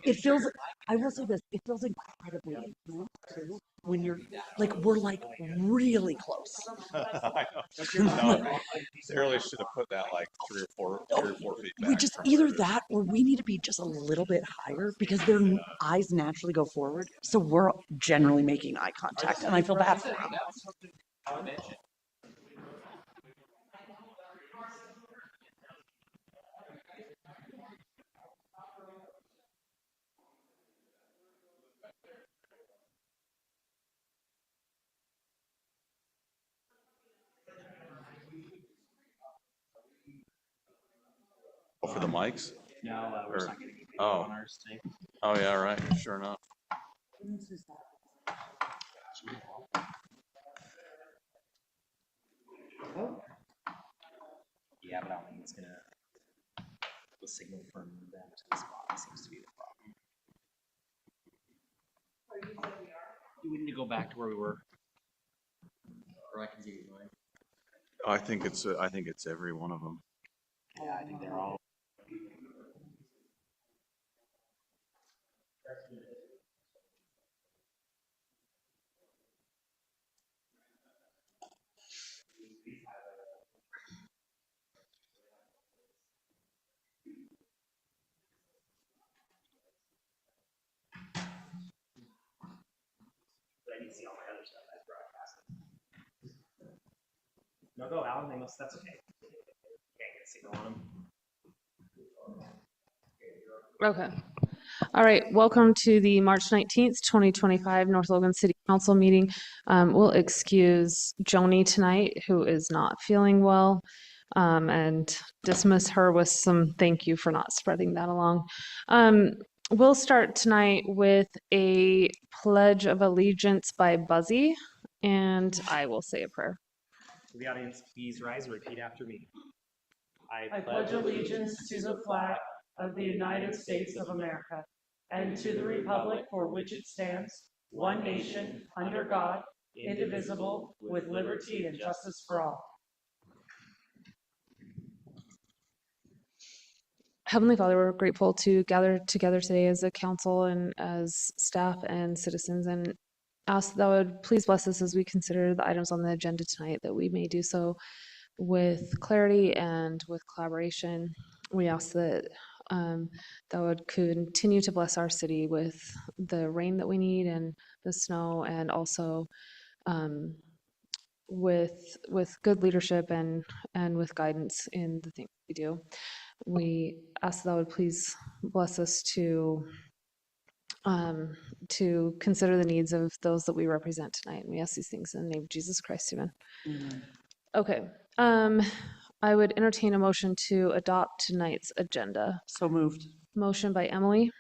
it feels, I will say this, it feels incredibly intimate too, when you're like, we're like really close. I know. No, they really should have put that like 3 or 4 feet back. We just, either that or we need to be just a little bit higher because their eyes naturally go forward. So we're generally making eye contact and I feel bad for them. Oh, for the mics? No, we're just not going to get Oh. on ours today. Oh, yeah, right. Sure enough. Yeah, but I don't think it's going to, the signal from them to the spot seems to be the problem. We need to go back to where we were. Or I can give you mine. I think it's every one of them. Yeah, I think they're all. But I need to see all my other stuff as broadcasted. No, go, Alan. That's okay. Can't get a signal on them. Okay. All right. Welcome to the March 19th, 2025 North Logan City Council meeting. We'll excuse Joni tonight, who is not feeling well, and dismiss her with some thank you for not spreading that along. We'll start tonight with a pledge of allegiance by Buzzy, and I will say a prayer. To the audience, please rise and repeat after me. I pledge allegiance to the flag of the United States of America and to the republic for which it stands, one nation, under God, indivisible, with liberty and justice for all. Heavenly Father, we're grateful to gather together today as a council and as staff and citizens, and ask that Thou would please bless us as we consider the items on the agenda tonight, that we may do so with clarity and with collaboration. We ask that Thou would continue to bless our city with the rain that we need and the snow, and also with good leadership and with guidance in the things we do. We ask that Thou would please bless us to consider the needs of those that we represent tonight. And we ask these things in the name of Jesus Christ. Amen. Amen. Okay. I would entertain a motion to adopt tonight's agenda. So moved. Motion by Emily.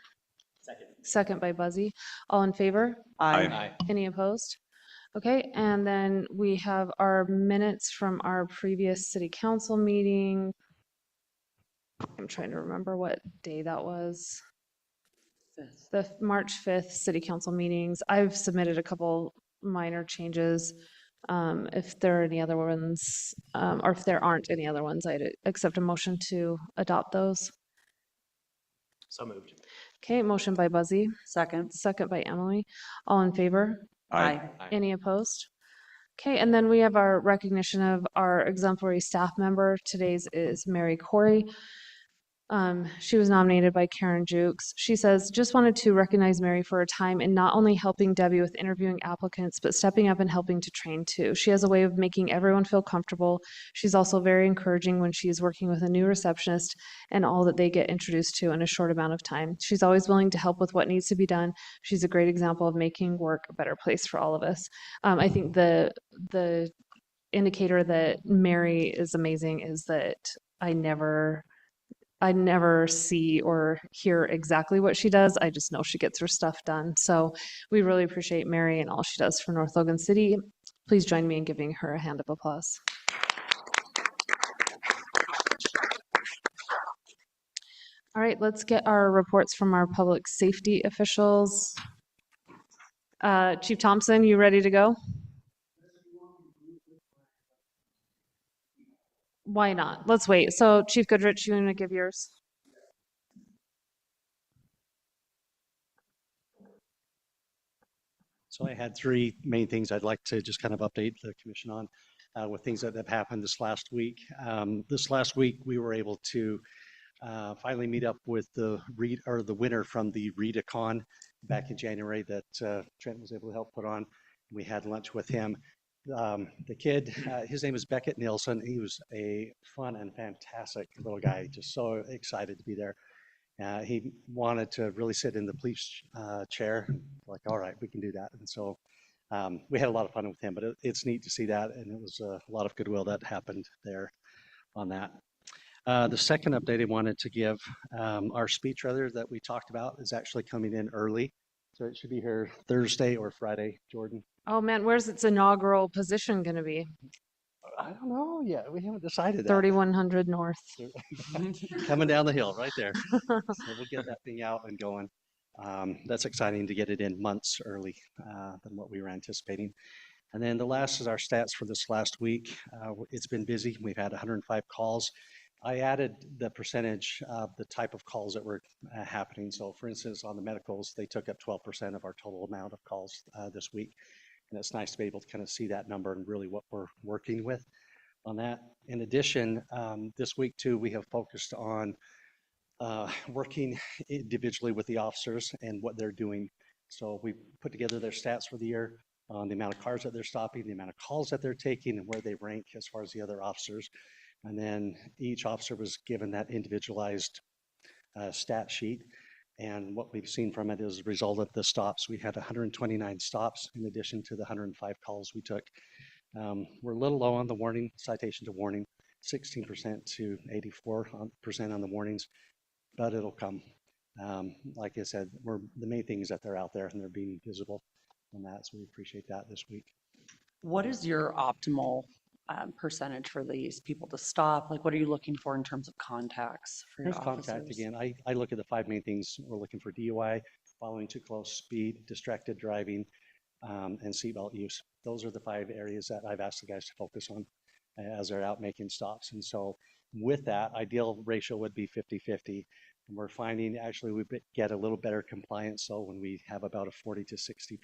Second by Buzzy. All in favor? Aye. Any opposed? Okay, and then we have our minutes from our previous city council meeting. I'm trying to remember what day that was. The March 5th city council meetings. I've submitted a couple minor changes. If there are any other ones, or if there aren't any other ones, I'd accept a motion to adopt those. So moved. Okay, motion by Buzzy, Second. second by Emily. All in favor? Aye. Any opposed? Okay, and then we have our recognition of our exemplary staff member. Today's is Mary Corey. She was nominated by Karen Jukes. She says, just wanted to recognize Mary for her time in not only helping Debbie with interviewing applicants, but stepping up and helping to train too. She has a way of making everyone feel comfortable. She's also very encouraging when she is working with a new receptionist and all that they get introduced to in a short amount of time. She's always willing to help with what needs to be done. She's a great example of making work a better place for all of us. I think the indicator that Mary is amazing is that I never see or hear exactly what she does. I just know she gets her stuff done. So we really appreciate Mary and all she does for North Logan City. Please join me in giving her a hand of applause. All right, let's get our reports from our public safety officials. Chief Thompson, you ready to go? Why not? Let's wait. So Chief Goodrich, you want to give yours? So I had three main things I'd like to just kind of update the commission on with things that have happened this last week. This last week, we were able to finally meet up with the winner from the READACon back in January that Trent was able to help put on. We had lunch with him. The kid, his name is Beckett Nielsen. He was a fun and fantastic little guy, just so excited to be there. He wanted to really sit in the police chair. Like, all right, we can do that. And so we had a lot of fun with him, but it's neat to see that. And it was a lot of goodwill that happened there on that. The second update I wanted to give, our speechwriter that we talked about is actually coming in early. So it should be here Thursday or Friday, Jordan. Oh man, where's its inaugural position going to be? I don't know yet. We haven't decided that. 3100 North. Coming down the hill right there. So we'll get that thing out and going. That's exciting to get it in months early than what we were anticipating. And then the last is our stats for this last week. It's been busy. We've had 105 calls. I added the percentage of the type of calls that were happening. So for instance, on the medicals, they took up 12% of our total amount of calls this week. And it's nice to be able to kind of see that number and really what we're working with on that. In addition, this week too, we have focused on working individually with the officers and what they're doing. So we put together their stats for the year on the amount of cars that they're stopping, the amount of calls that they're taking, and where they rank as far as the other officers. And then each officer was given that individualized stat sheet. And what we've seen from it is a result of the stops. We had 129 stops in addition to the 105 calls we took. We're a little low on the warning, citation to warning, 16% to 84% on the warnings, but it'll come. Like I said, the main thing is that they're out there and they're being visible on that. So we appreciate that this week. What is your optimal percentage for these people to stop? Like, what are you looking for in terms of contacts for your Here's contact officers? again. I look at the five main things. We're looking for DUI, following too close, speed, distracted driving, and seatbelt use. Those are the five areas that I've asked the guys to focus on as they're out making stops. And so with that, ideal ratio would be 50-50. And we're finding actually we get a little better compliance so when we have about a 40 to 60%.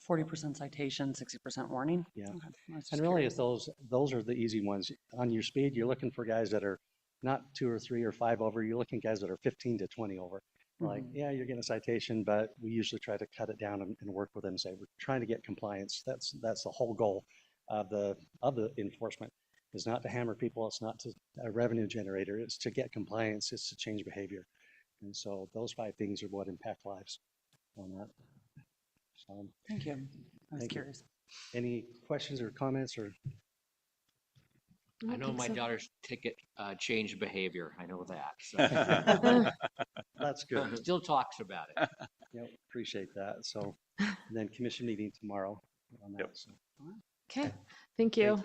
40% citation, 60% warning? Yeah. Okay, I was just And really, curious. it's those are the easy ones. On your speed, you're looking for guys that are not 2 or 3 or 5 over. You're looking guys that are 15 to 20 over. Like, yeah, you're getting a citation, but we usually try to cut it down and work with them and say, we're trying to get compliance. That's the whole goal of the enforcement is not to hammer people. It's not to a revenue generator. It's to get compliance. It's to change behavior. And so those 5 things are what impact lives on that. So, Thank you. I was Thank you. curious. any questions or comments or? I know my daughter's ticket changed behavior. I know that. So That's good. still talks about it. Yep, appreciate that. So, and then commission meeting tomorrow on that. Yep. So, Okay, thank you.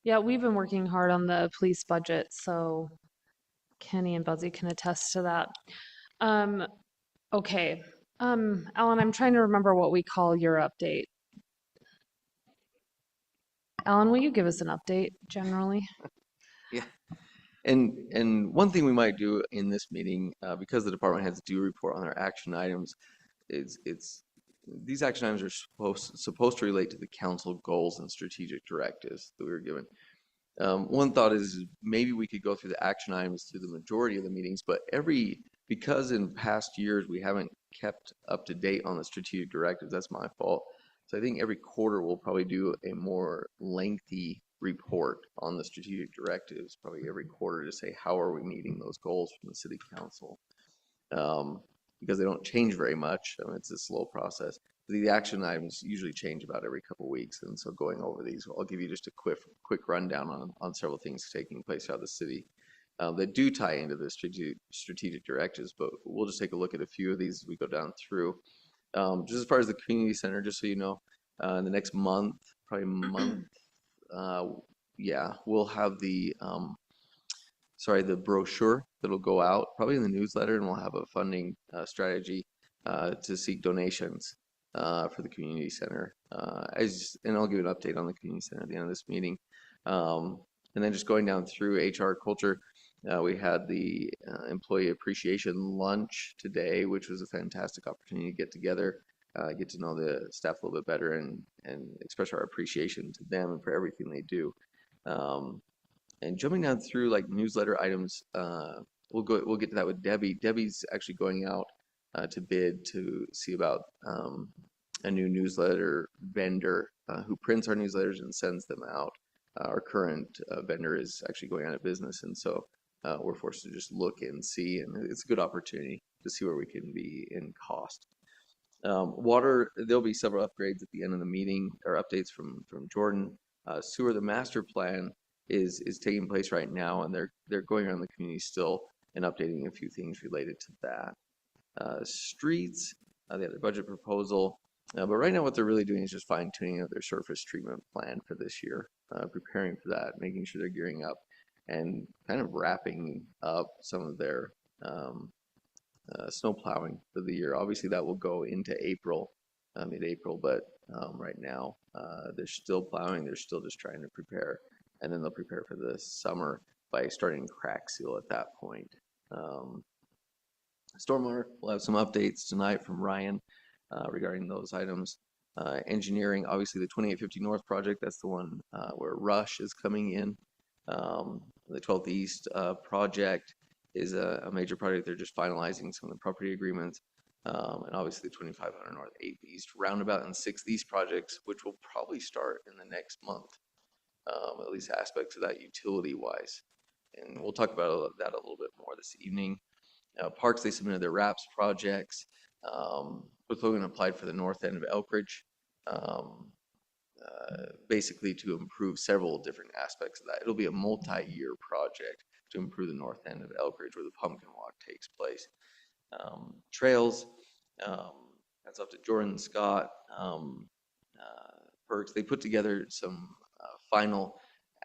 Yeah, we've been working hard on the police budget, so Kenny and Buzzy can attest to that. Okay, Alan, I'm trying to remember what we call your update. Alan, will you give us an update generally? And one thing we might do in this meeting, because the department heads do report on their action items, is these action items are supposed to relate to the council goals and strategic directives that we were given. One thought is maybe we could go through the action items through the majority of the meetings, but because in past years we haven't kept up to date on the strategic directives, that's my fault. So I think every quarter we'll probably do a more lengthy report on the strategic directives, probably every quarter, to say how are we meeting those goals from the city council. Because they don't change very much. I mean, it's a slow process. The action items usually change about every couple of weeks, and so going over these, I'll give you just a quick rundown on several things taking place throughout the city that do tie into the strategic directives. But we'll just take a look at a few of these as we go down through. Just as far as the community center, just so you know, in the next month, probably month, we'll have the brochure that'll go out probably in the newsletter, and we'll have a funding strategy to seek donations for the community center. And I'll give an update on the community center at the end of this meeting. And then just going down through HR culture, we had the employee appreciation lunch today, which was a fantastic opportunity to get together get to know the staff a little bit better and express our appreciation to them and for everything they do. And jumping down through like newsletter items, we'll get to that with Debbie. Debbie's actually going out to bid to see about a new newsletter vendor who prints our newsletters and sends them out. Our current vendor is actually going out of business, and so we're forced to just look and see, and it's a good opportunity to see where we can be in cost. Water, there'll be several upgrades at the end of the meeting, or updates from Jordan. Sewer, the master plan is taking place right now, and they're going around the community still and updating a few things related to that. Streets, they have their budget proposal, but right now what they're really doing is just fine tuning of their surface treatment plan for this year, preparing for that, making sure they're gearing up and kind of wrapping up some of their snow plowing for the year. Obviously that will go into April, mid-April, but right now they're still plowing, they're still just trying to prepare, and then they'll prepare for the summer by starting crack seal at that point. Stormwater, we'll have some updates tonight from Ryan regarding those items. Engineering, obviously the 2850 North project, that's the one where Rush is coming in. The 12th East project is a major project. They're just finalizing some of the property agreements. And obviously the 2500 North 8th East roundabout and 6th East projects, which will probably start in the next month, at least aspects of that utility wise. And we'll talk about that a little bit more this evening. Parks, they submitted their RAPS projects. Both Logan applied for the north end of Elkridge, basically to improve several different aspects of that. It'll be a multi-year project to improve the north end of Elkridge where the pumpkin walk takes place. Trails, that's up to Jordan Scott. Perks, they put together some final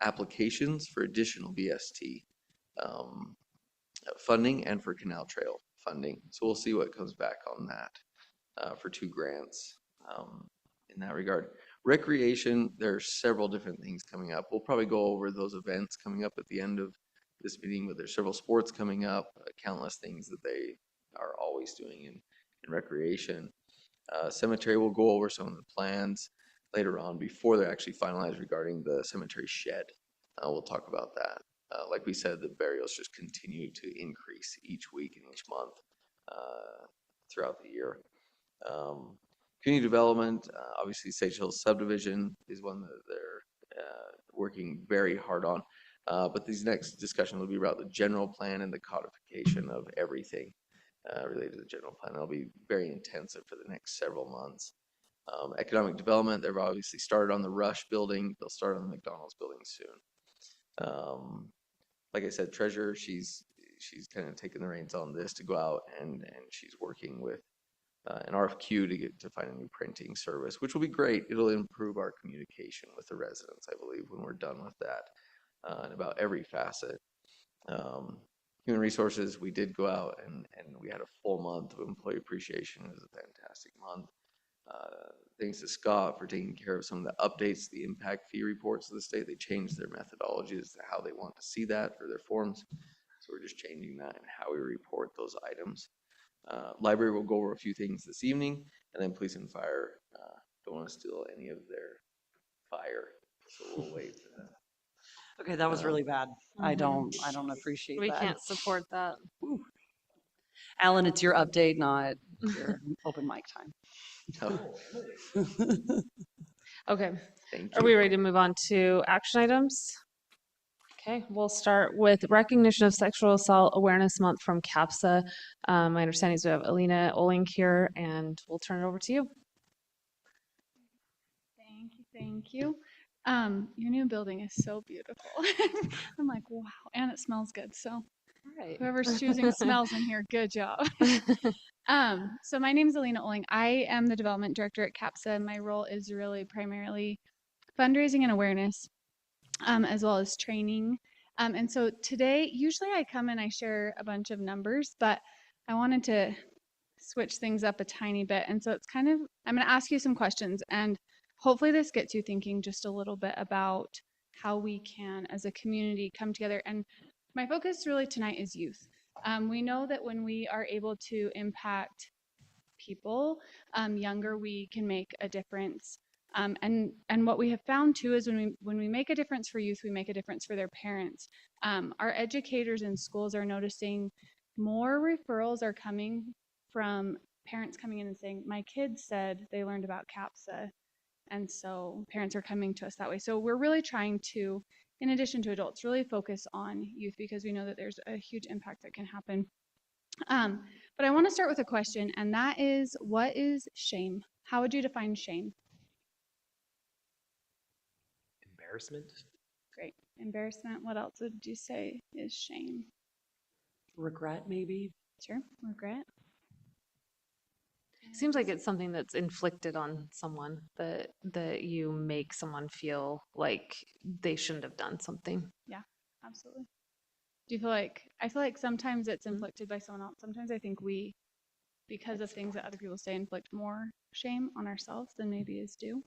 applications for additional BST funding and for canal trail funding. So we'll see what comes back on that for 2 grants in that regard. Recreation, there are several different things coming up. We'll probably go over those events coming up at the end of this meeting, but there's several sports coming up, countless things that they are always doing in recreation. Cemetery, we'll go over some of the plans later on before they're actually finalized regarding the cemetery shed. We'll talk about that. Like we said, the burials just continue to increase each week and each month throughout the year. Community development, obviously Sage Hills subdivision is one that they're working very hard on. But these next discussion will be about the general plan and the codification of everything related to the general plan. It'll be very intensive for the next several months. Economic development, they've obviously started on the Rush building. They'll start on the McDonald's building soon. Like I said, Treasurer, she's kind of taking the reins on this to go out and she's working with an RFQ to find a new printing service, which will be great. It'll improve our communication with the residents, I believe, when we're done with that in about every facet. Human resources, we did go out and we had a full month of employee appreciation. It was a fantastic month. Thanks to Scott for taking care of some of the updates, the impact fee reports of the state. They changed their methodology as to how they want to see that for their forms. So we're just changing that and how we report those items. Library will go over a few things this evening, and then police and fire don't want to steal any of their fire, so we'll wait for that. Okay, that was really bad. I don't appreciate We that. can't support that. Alan, it's your update, not your open mic time. No, Okay, thank are you. we ready to move on to action items? Okay, we'll start with recognition of Sexual Assault Awareness Month from CAPSA. My understanding is we have Alina Oling here, and we'll turn it over to you. Thank you, thank you. Your new building is so beautiful. I'm like, wow, and it smells good. So All right. whoever's choosing smells in here, good job. So my name is Alina Oling. I am the development director at CAPSA. My role is really primarily fundraising and awareness, as well as training. And so today, usually I come and I share a bunch of numbers, but I wanted to switch things up a tiny bit. And so it's kind of, I'm going to ask you some questions, and hopefully this gets you thinking just a little bit about how we can, as a community, come together. And my focus really tonight is youth. We know that when we are able to impact people, younger we can make a difference. And what we have found too is when we make a difference for youth, we make a difference for their parents. Our educators in schools are noticing more referrals are coming from parents coming in and saying, my kids said they learned about CAPSA. And so parents are coming to us that way. So we're really trying to, in addition to adults, really focus on youth because we know that there's a huge impact that can happen. But I want to start with a question, and that is, what is shame? How would you define shame? Embarrassment. Great. Embarrassment. What else would you say is shame? Regret, maybe. Sure. Regret. Seems like it's something that's inflicted on someone, that you make someone feel like they shouldn't have done something. Absolutely. Do you feel like, I feel like sometimes it's inflicted by someone else. Sometimes I think we, because of things that other people say, inflict more shame on ourselves than maybe is due.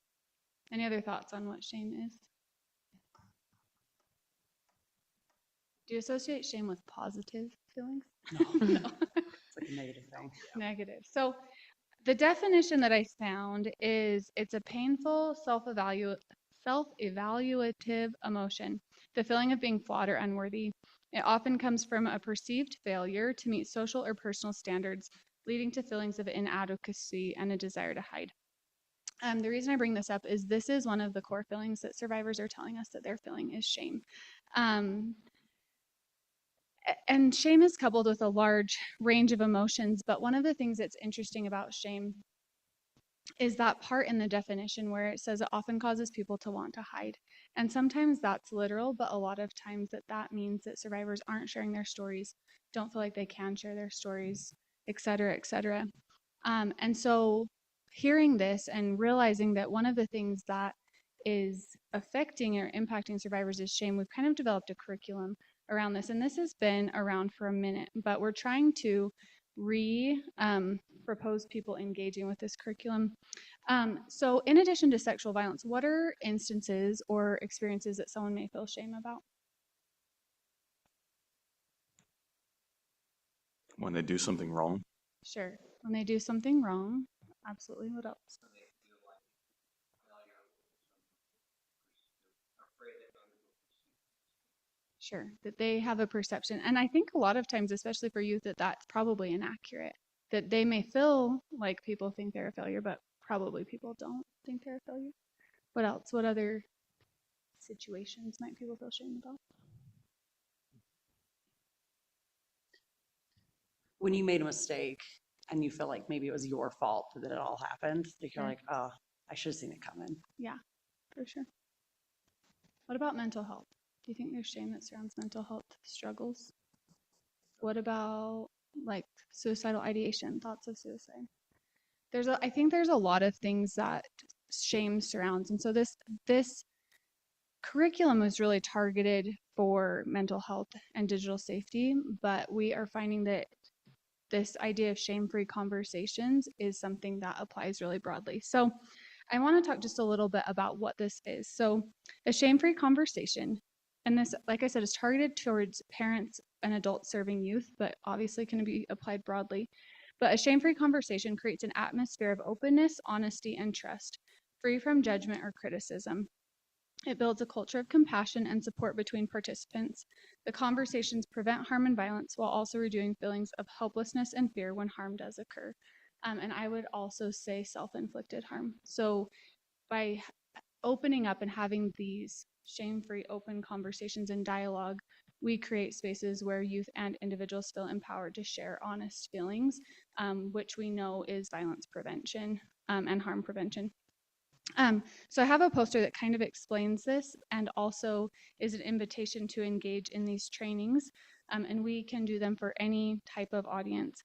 Any other thoughts on what shame is? Do you associate shame with positive feelings? No, No. it's like a negative thing. Negative. So the definition that I found is it's a painful self-evaluative emotion, the feeling of being flawed or unworthy. It often comes from a perceived failure to meet social or personal standards, leading to feelings of inadequacy and a desire to hide. The reason I bring this up is this is one of the core feelings that survivors are telling us that they're feeling is shame. And shame is coupled with a large range of emotions, but one of the things that's interesting about shame is that part in the definition where it says it often causes people to want to hide. And sometimes that's literal, but a lot of times that means that survivors aren't sharing their stories, don't feel like they can share their stories, et cetera, et cetera. And so hearing this and realizing that one of the things that is affecting or impacting survivors is shame, we've kind of developed a curriculum around this. And this has been around for a minute, but we're trying to propose people engaging with this curriculum. So in addition to sexual violence, what are instances or experiences that someone may feel shame about? When they do something wrong. Sure. When they do something wrong. Absolutely. What else? Sure, that they have a perception. And I think a lot of times, especially for youth, that that's probably inaccurate. That they may feel like people think they're a failure, but probably people don't think they're a failure. What else? What other situations might people feel shame about? When you made a mistake and you feel like maybe it was your fault that it all happened, like you're Yeah. like, oh, I should have seen it coming. Yeah, for sure. What about mental health? Do you think there's shame that surrounds mental health struggles? What about like suicidal ideation, thoughts of suicide? I think there's a lot of things that shame surrounds. And so this curriculum was really targeted for mental health and digital safety, but we are finding that this idea of shame-free conversations is something that applies really broadly. So I want to talk just a little bit about what this is. So a shame-free conversation, and this, like I said, is targeted towards parents and adults serving youth, but obviously can be applied broadly. But a shame-free conversation creates an atmosphere of openness, honesty, and trust, free from judgment or criticism. It builds a culture of compassion and support between participants. The conversations prevent harm and violence while also reducing feelings of helplessness and fear when harm does occur. And I would also say self-inflicted harm. So by opening up and having these shame-free, open conversations and dialogue, we create spaces where youth and individuals feel empowered to share honest feelings, which we know is violence prevention and harm prevention. So I have a poster that kind of explains this and also is an invitation to engage in these trainings, and we can do them for any type of audience.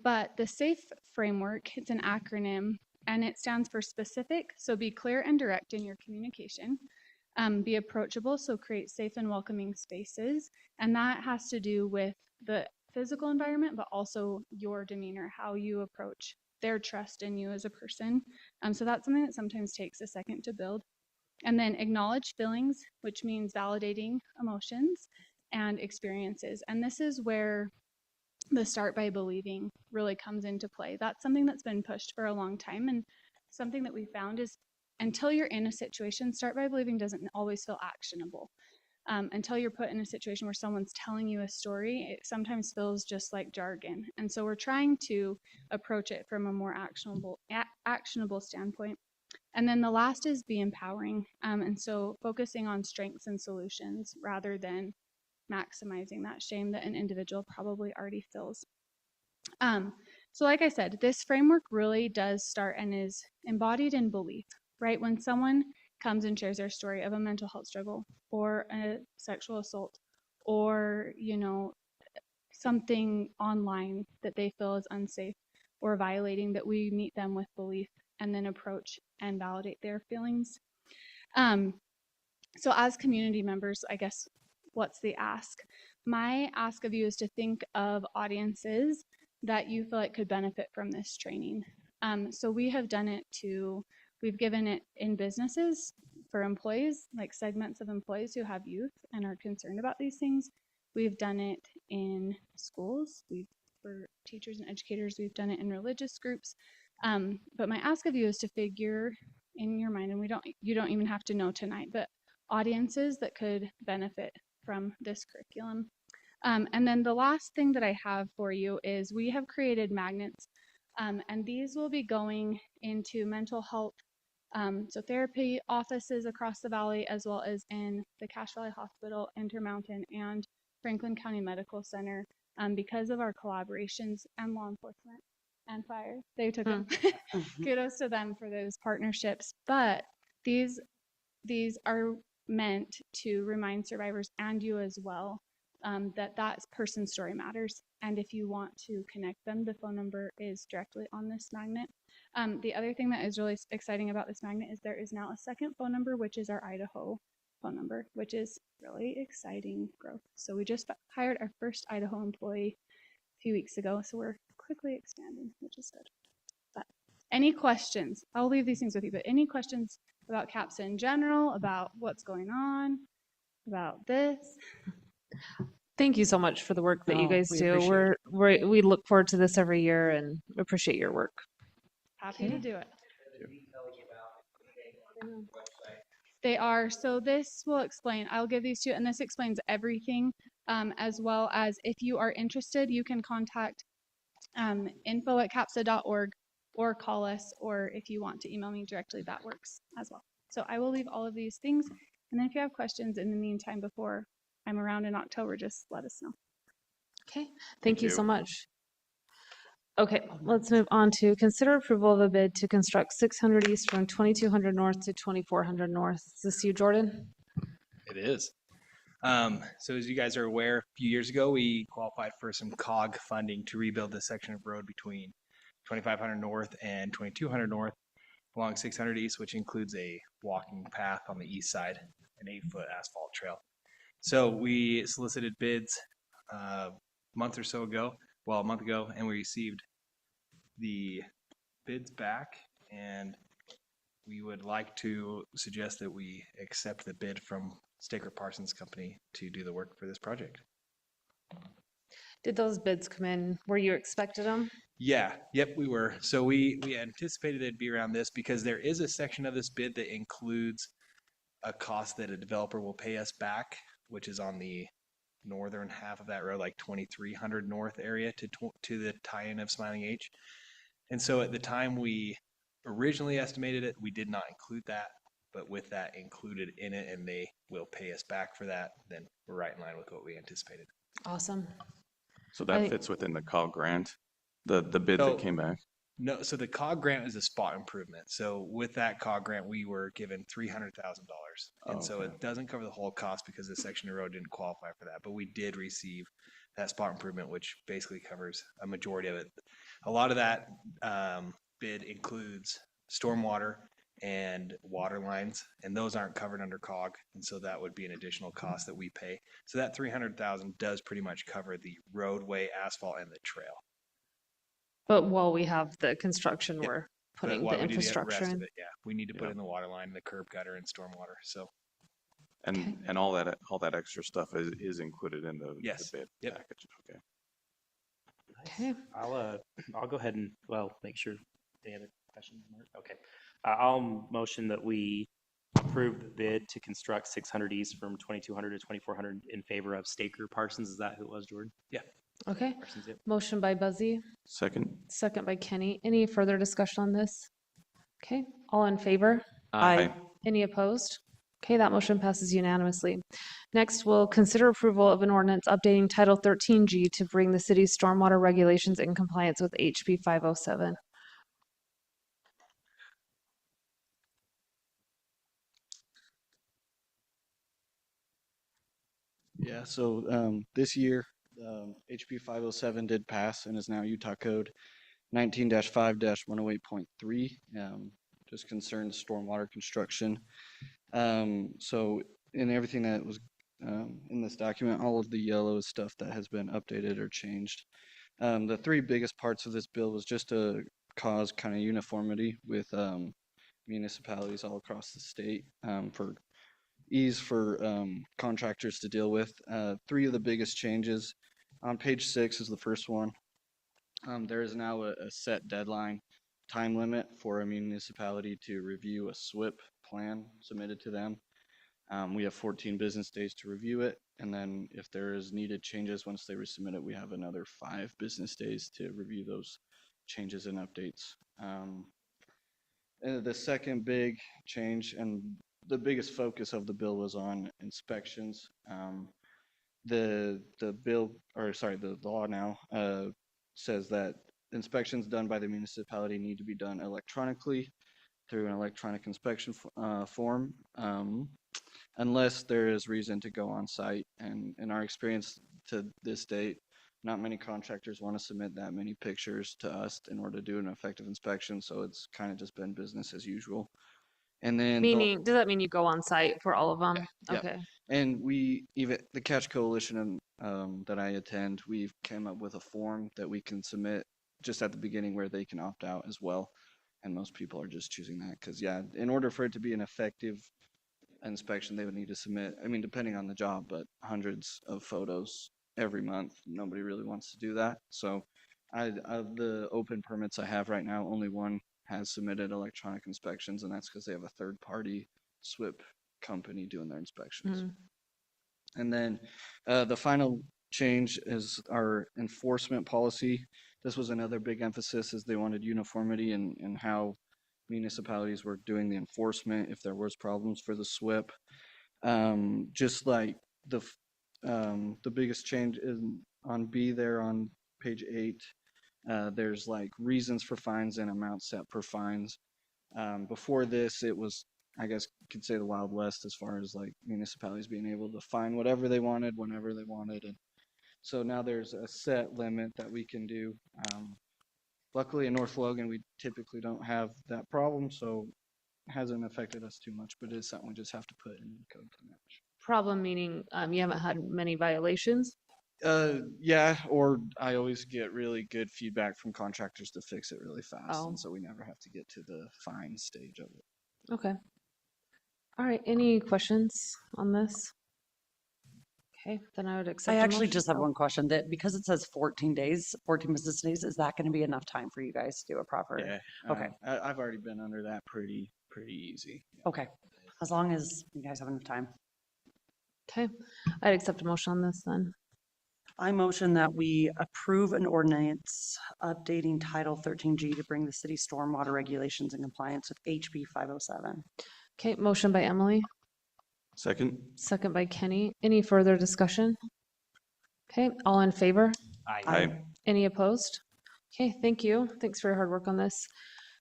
But the SAFE framework, it's an acronym, and it stands for specific, so be clear and direct in your communication. Be approachable, so create safe and welcoming spaces, and that has to do with the physical environment, but also your demeanor, how you approach their trust in you as a person. So that's something that sometimes takes a second to build. And then acknowledge feelings, which means validating emotions and experiences. And this is where the start by believing really comes into play. That's something that's been pushed for a long time, and something that we found is until you're in a situation, start by believing doesn't always feel actionable. Until you're put in a situation where someone's telling you a story, it sometimes feels just like jargon. And so we're trying to approach it from a more actionable standpoint. And then the last is be empowering. And so focusing on strengths and solutions rather than maximizing that shame that an individual probably already feels. So like I said, this framework really does start and is embodied in belief, right? When someone comes and shares their story of a mental health struggle or a sexual assault or, something online that they feel is unsafe or violating, that we meet them with belief and then approach and validate their feelings. So as community members, I guess, what's the ask? My ask of you is to think of audiences that you feel like could benefit from this training. So we have done it we've given it in businesses for employees, like segments of employees who have youth and are concerned about these things. We've done it in schools. For teachers and educators, we've done it in religious groups. But my ask of you is to figure in your mind, and you don't even have to know tonight, but audiences that could benefit from this curriculum. And then the last thing that I have for you is we have created magnets, and these will be going into mental health, so therapy offices across the valley, as well as in the Cache Valley Hospital, Intermountain, and Franklin County Medical Center, because of our collaborations and law enforcement and fire. They took them. Kudos to them for those partnerships. But these are meant to remind survivors and you as well that person's story matters. And if you want to connect them, the phone number is directly on this magnet. The other thing that is really exciting about this magnet is there is now a second phone number, which is our Idaho phone number, which is really exciting growth. So we just hired our first Idaho employee a few weeks ago, so we're quickly expanding, which is good. But any questions? I'll leave these things with you, but any questions about CAPSA in general, about what's going on, about this? Thank you so much for the work that you No, guys we do. appreciate We look forward to this every year and appreciate your work. Happy to do it. They are. So this will explain, I'll give these to you, and this explains everything, as well as if you are interested, you can contact info@capsa.org or call us, or if you want to email me directly, that works as well. So I will leave all of these things. And then if you have questions in the meantime before I'm around in October, just let us know. Okay, thank you so much. Okay, let's move on to consider approval of a bid to construct 600 East from 2200 North to 2400 North. Is this you, Jordan? It is. So as you guys are aware, a few years ago, we qualified for some COG funding to rebuild this section of road between 2500 North and 2200 North along 600 East, which includes a walking path on the east side, an 8-foot asphalt trail. So we solicited bids a month ago, and we received the bids back, and we would like to suggest that we accept the bid from Staker Parsons Company to do the work for this project. Did those bids come in where you expected them? Yeah, yep, we were. So we anticipated it'd be around this because there is a section of this bid that includes a cost that a developer will pay us back, which is on the northern half of that road, like 2300 North area to the tie-in of Smiling H. And so at the time we originally estimated it, we did not include that, but with that included in it and they will pay us back for that, then we're right in line with what we anticipated. Awesome. So that fits within the COG grant, the bid that came back? No, so the COG grant is a spot improvement. So with that COG grant, we were given $300,000. And so it doesn't cover the whole cost because the section of road didn't qualify for that. But we did receive that spot improvement, which basically covers a majority of it. A lot of that bid includes stormwater and water lines, and those aren't covered under COG. And so that would be an additional cost that we pay. So that $300,000 does pretty much cover the roadway, asphalt, and the trail. But while we have the construction, we're putting the infrastructure in. Yeah, we need to put in the water line, the curb gutter, and stormwater. So, and all that extra stuff is included in the bid package. Okay. Okay. I'll go ahead and, make sure. Any other questions, Mark? Okay. I'll motion that we approve the bid to construct 600 East from 2200 to 2400 in favor of Staker Parsons. Is that who it was, Jordan? Yeah. Okay. Parsons, yep. Motion by Buzzy, Second. second by Kenny. Any further discussion on this? Okay, all in favor? Aye. Any opposed? Okay, that motion passes unanimously. Next, we'll consider approval of an ordinance updating Title 13G to bring the city's stormwater regulations in compliance with HB 507. Yeah, so this year, HB 507 did pass and is now Utah Code 19-5-108.3, just concerns stormwater construction. So in everything that was in this document, all of the yellow is stuff that has been updated or changed. The three biggest parts of this bill was just to cause kind of uniformity with municipalities all across the state for ease for contractors to deal with. Three of the biggest changes on page 6 is the first one. There is now a set deadline time limit for a municipality to review a SWIP plan submitted to them. We have 14 business days to review it, and then if there is needed changes once they resubmit it, we have another 5 business days to review those changes and updates. And the second big change and the biggest focus of the bill was on inspections. The law now says that inspections done by the municipality need to be done electronically through an electronic inspection form, unless there is reason to go on site. And in our experience to this date, not many contractors want to submit that many pictures to us in order to do an effective inspection, so it's kind of just been business as usual. And then Meaning, does that mean you go on site for all of them? Yeah. Okay. And we even the Catch Coalition that I attend, we've came up with a form that we can submit just at the beginning where they can opt out as well. And most people are just choosing that because, yeah, in order for it to be an effective inspection, they would need to submit, I mean, depending on the job, but hundreds of photos every month. Nobody really wants to do that. So of the open permits I have right now, only one has submitted electronic inspections, and that's because they have a third-party SWIP company doing their inspections. And then the final change is our enforcement policy. This was another big emphasis, is they wanted uniformity in how municipalities were doing the enforcement if there was problems for the SWIP. Just like the biggest change is on B there on page 8. There's like reasons for fines and amounts set per fines. Before this, it was, I guess you could say, the Wild West as far as like municipalities being able to fine whatever they wanted, whenever they wanted. And so now there's a set limit that we can do. Luckily in North Logan, we typically don't have that problem, so it hasn't affected us too much, but it is something we just have to put in the code to match. Problem meaning you haven't had many violations? Yeah, or I always get really good feedback from contractors to fix it really fast, Oh. and so we never have to get to the fine stage of it. Okay. All right, any questions on this? Okay, then I would accept. I a actually motion. just have Oh, one question, that because it says 14 days, 14 business days, is that going to be enough time for you guys to do a proper? Yeah. Okay. I've already been under that pretty easy. Okay, as long as you guys have enough time. Okay, I'd accept a motion on this then. I motion that we approve an ordinance updating Title 13G to bring the city stormwater regulations in compliance with HB 507. Okay, motion by Emily, Second. second by Kenny. Any further discussion? Okay, all in favor? Aye. Any opposed? Okay, thank you. Thanks for your hard work on this.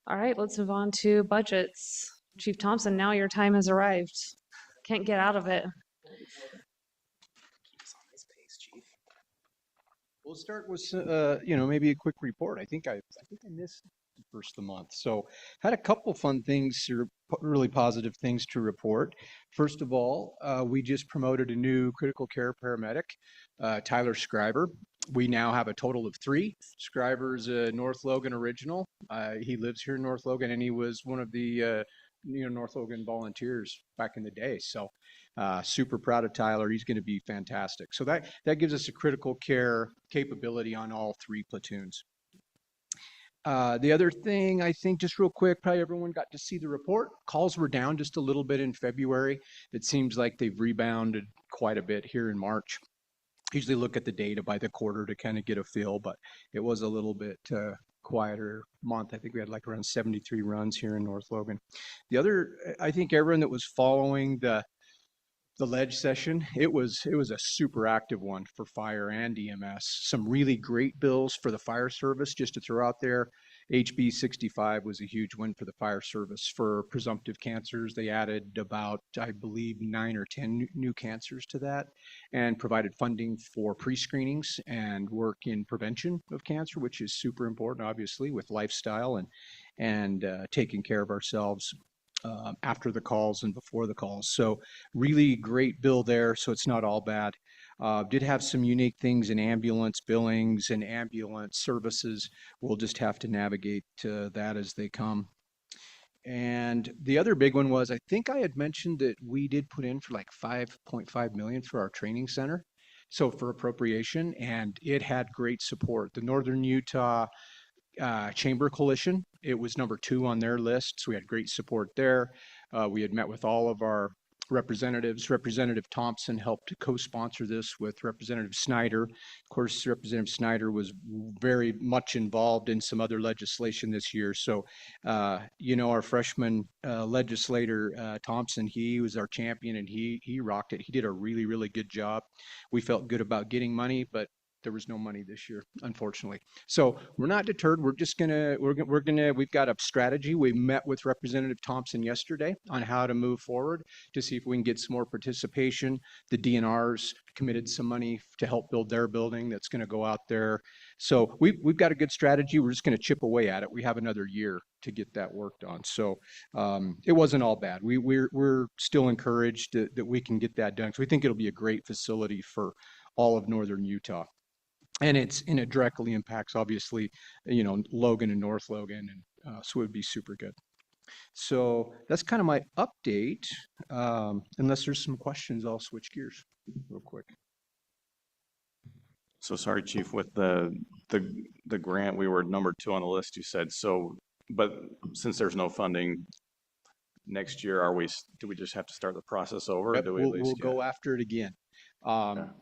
All right, let's move on to budgets. Chief Thompson, now your time has arrived. Can't get out of it. We'll start with, maybe a quick report. I think I missed the first of the month. So had a couple fun things, really positive things to report. First of all, we just promoted a new critical care paramedic, Tyler Scriber. We now have a total of 3. Scriber's a North Logan original. He lives here in North Logan, and he was one of the North Logan Volunteers back in the day. So super proud of Tyler. He's going to be fantastic. So that gives us a critical care capability on all 3 platoons. The other thing, I think, just real quick, probably everyone got to see the report. Calls were down just a little bit in February. It seems like they've rebounded quite a bit here in March. Usually look at the data by the quarter to kind of get a feel, but it was a little bit quieter month. I think we had like around 73 runs here in North Logan. The other, I think everyone that was following the ledge session, it was a super active one for fire and EMS. Some really great bills for the fire service. Just to throw out there, HB 65 was a huge win for the fire service for presumptive cancers. They added about, I believe, 9 or 10 new cancers to that, and provided funding for pre-screenings and work in prevention of cancer, which is super important, obviously, with lifestyle and taking care of ourselves after the calls and before the calls. So really great bill there. So it's not all bad. Did have some unique things in ambulance billings and ambulance services. We'll just have to navigate that as they come. And the other big one was, I think I had mentioned that we did put in for like 5.5 million for our training center. So for appropriation, and it had great support. The Northern Utah Chamber Coalition, it was number 2 on their list, so we had great support there. We had met with all of our representatives. Representative Thompson helped co-sponsor this with Representative Snyder. Of course, Representative Snyder was very much involved in some other legislation this year. So, our freshman legislator, Thompson, he was our champion and he rocked it. He did a really, really good job. We felt good about getting money, but there was no money this year, unfortunately. So we're not deterred. We're just we've got a strategy. We met with Representative Thompson yesterday on how to move forward to see if we can get some more participation. The DNR's committed some money to help build their building that's going to go out there. So we've got a good strategy. We're just going to chip away at it. We have another year to get that worked on. So it wasn't all bad. We're still encouraged that we can get that done. So we think it'll be a great facility for all of Northern Utah. And it directly impacts, obviously, Logan and North Logan, and so it would be super good. So that's kind of my update. Unless there's some questions, I'll switch gears real quick. So sorry, Chief, with the grant, we were number 2 on the list, you said. So, but since there's no funding next year, do we just have to start the process over? Yep, or do we at least we'll go after it again.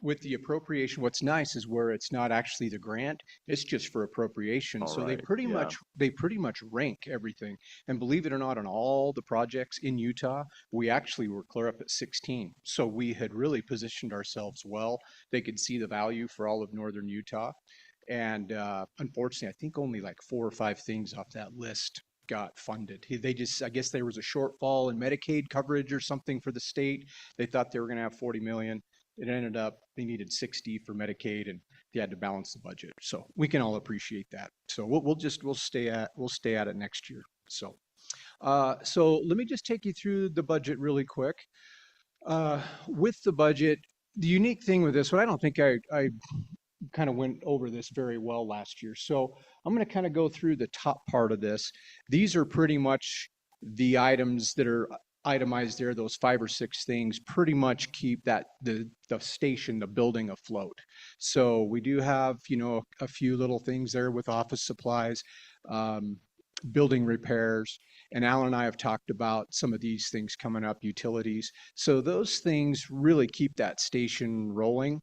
With the appropriation, what's nice is where it's not actually the grant, it's just for appropriation. So they pretty much rank everything. And believe it or not, on all the projects in Utah, we actually were clear up at 16. So we had really positioned ourselves well. They could see the value for all of Northern Utah. And unfortunately, I think only like 4 or 5 things off that list got funded. I guess there was a shortfall in Medicaid coverage or something for the state. They thought they were going to have 40 million. It ended up they needed 60 for Medicaid, and they had to balance the budget. So we can all appreciate that. So we'll stay at it next year. So let me just take you through the budget really quick. With the budget, the unique thing with this one, I don't think I kind of went over this very well last year. So I'm going to kind of go through the top part of this. These are pretty much the items that are itemized there. Those 5 or 6 things pretty much keep the station, the building afloat. So we do have, a few little things there with office supplies, building repairs, and Alan and I have talked about some of these things coming up, utilities. So those things really keep that station rolling.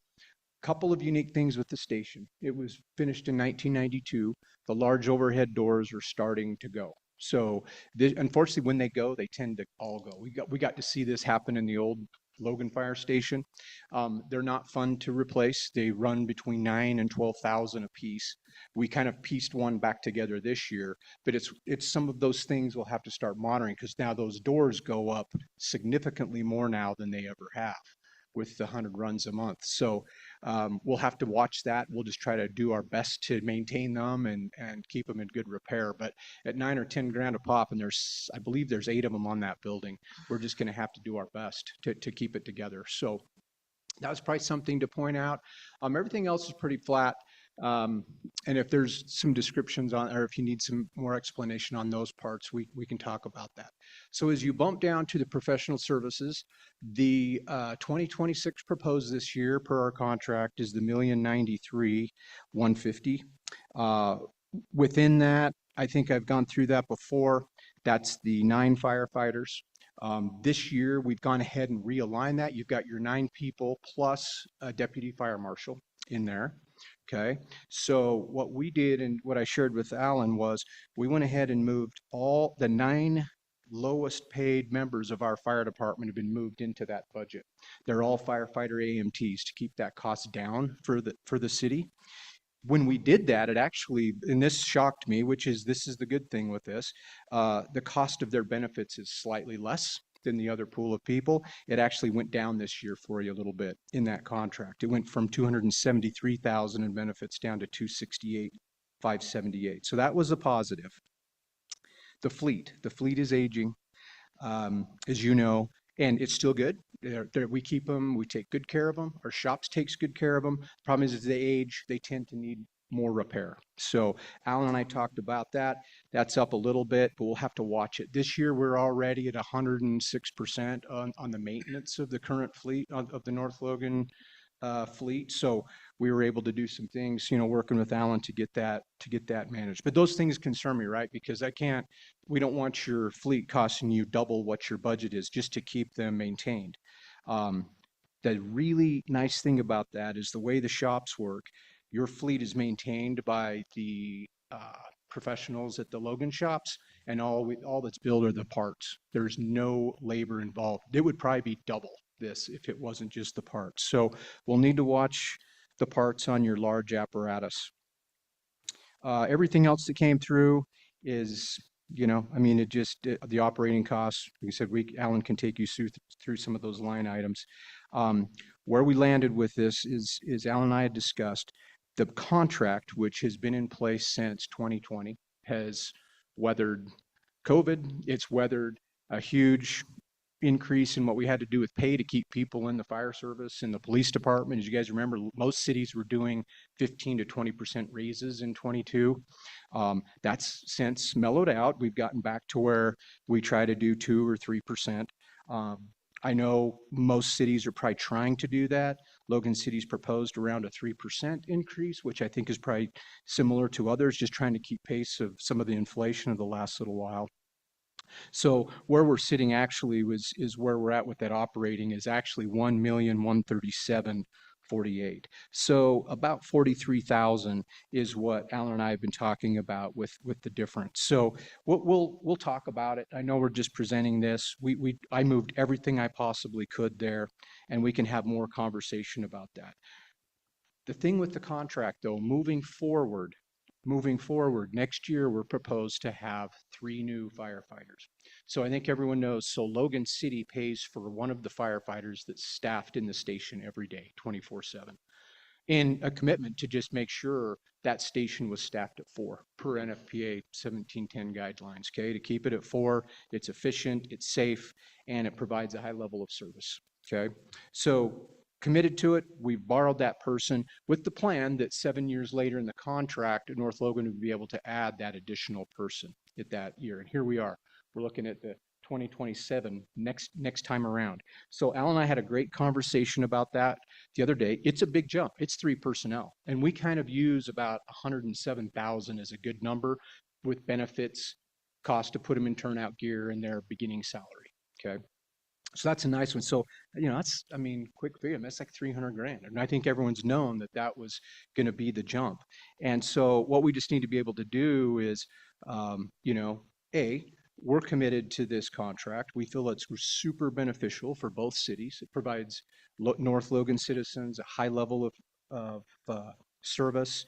Couple of unique things with the station. It was finished in 1992. The large overhead doors are starting to go. So unfortunately, when they go, they tend to all go. We got to see this happen in the old Logan Fire Station. They're not fun to replace. They run between 9,000 and 12,000 a piece. We kind of pieced one back together this year, but it's some of those things we'll have to start monitoring because now those doors go up significantly more now than they ever have with the 100 runs a month. So we'll have to watch that. We'll just try to do our best to maintain them and keep them in good repair. But at $9 or $10 grand a pop, and I believe there's 8 of them on that building, we're just going to have to do our best to keep it together. So that was probably something to point out. Everything else is pretty flat. And if there's some descriptions on, or if you need some more explanation on those parts, we can talk about that. So as you bump down to the professional services, the 2026 proposed this year per our contract is the $1,093,150. Within that, I think I've gone through that before. That's the 9 firefighters. This year, we've gone ahead and realigned that. You've got your 9 people plus a deputy fire marshal in there. Okay, so what we did and what I shared with Alan was we went ahead and moved all the 9 lowest paid members of our fire department have been moved into that budget. They're all firefighter AMTs to keep that cost down for the city. When we did that, it actually, and this shocked me, this is the good thing with this, the cost of their benefits is slightly less than the other pool of people. It actually went down this year for you a little bit in that contract. It went from $273,000 in benefits down to $268,578. So that was a positive. The fleet is aging, as you know, and it's still good. We keep them, we take good care of them. Our shops takes good care of them. Problem is, as they age, they tend to need more repair. So Alan and I talked about that. That's up a little bit, but we'll have to watch it. This year, we're already at 106% on the maintenance of the current fleet of the North Logan fleet. So we were able to do some things, working with Alan to get that managed. But those things concern me, right? Because we don't want your fleet costing you double what your budget is just to keep them maintained. The really nice thing about that is the way the shops work. Your fleet is maintained by the professionals at the Logan shops, and all that's billed are the parts. There's no labor involved. It would probably be double this if it wasn't just the parts. So we'll need to watch the parts on your large apparatus. Everything else that came through is, the operating costs. Like I said, Alan can take you through some of those line items. Where we landed with this is Alan and I had discussed the contract, which has been in place since 2020, has weathered COVID. It's weathered a huge increase in what we had to do with pay to keep people in the fire service and the police department. As you guys remember, most cities were doing 15 to 20% raises in 22. That's since mellowed out. We've gotten back to where we try to do 2 or 3%. I know most cities are probably trying to do that. Logan City's proposed around a 3% increase, which I think is probably similar to others, just trying to keep pace of some of the inflation of the last little while. So where we're sitting actually is where we're at with that operating is actually $1,137,48. So about 43,000 is what Alan and I have been talking about with the difference. So we'll talk about it. I know we're just presenting this. I moved everything I possibly could there, and we can have more conversation about that. The thing with the contract, though, moving forward, next year we're proposed to have 3 new firefighters. So I think everyone knows, so Logan City pays for one of the firefighters that's staffed in the station every day, 24/7. In a commitment to just make sure that station was staffed at 4 per NFPA 1710 guidelines, okay? To keep it at 4, it's efficient, it's safe, and it provides a high level of service, okay? So committed to it. We've borrowed that person with the plan that 7 years later in the contract, North Logan would be able to add that additional person at that year. And here we are. We're looking at the 2027 next time around. So Al and I had a great conversation about that the other day. It's a big jump. It's 3 personnel. And we kind of use about 107,000 as a good number with benefits, cost to put them in turnout gear and their beginning salary, okay? So that's a nice one. So, quick figure, that's like 300 grand. And I think everyone's known that that was going to be the jump. And so what we just need to be able to do is, we're committed to this contract. We feel it's super beneficial for both cities. It provides North Logan citizens a high level of service.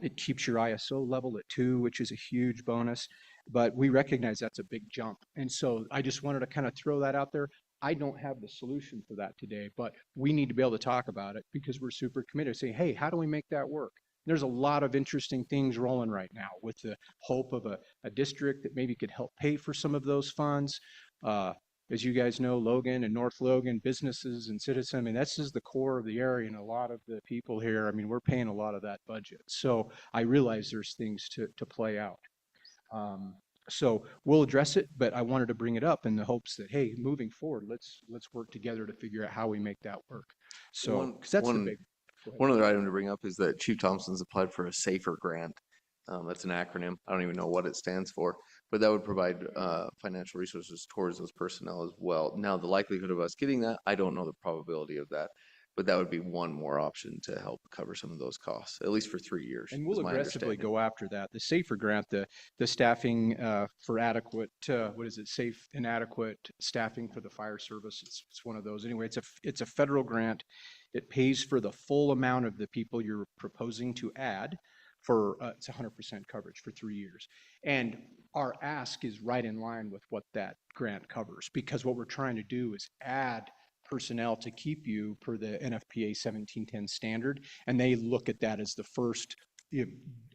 It keeps your ISO level at 2, which is a huge bonus. But we recognize that's a big jump. And so I just wanted to kind of throw that out there. I don't have the solution for that today, but we need to be able to talk about it because we're super committed. Say, hey, how do we make that work? There's a lot of interesting things rolling right now with the hope of a district that maybe could help pay for some of those funds. as you guys know, Logan and North Logan, businesses and citizens, I mean, this is the core of the area and a lot of the people here, I mean, we're paying a lot of that budget. So I realize there's things to play out. So we'll address it, but I wanted to bring it up in the hopes that, hey, moving forward, let's work together to figure out how we make that work. So, because that's the big. Go ahead. One other item to bring up is that Chief Thompson's applied for a SAFER grant. That's an acronym. I don't even know what it stands for, but that would provide financial resources towards those personnel as well. Now, the likelihood of us getting that, I don't know the probability of that, but that would be one more option to help cover some of those costs, at least for 3 years. And is we'll my aggressively understanding. go after that. The SAFER grant, the staffing for adequate, what is it, safe and adequate staffing for the fire service. It's one of those. Anyway, it's a federal grant. It pays for the full amount of the people you're proposing to add for, it's 100% coverage for 3 years. And our ask is right in line with what that grant covers, because what we're trying to do is add personnel to keep you per the NFPA 1710 standard. And they look at that as the first,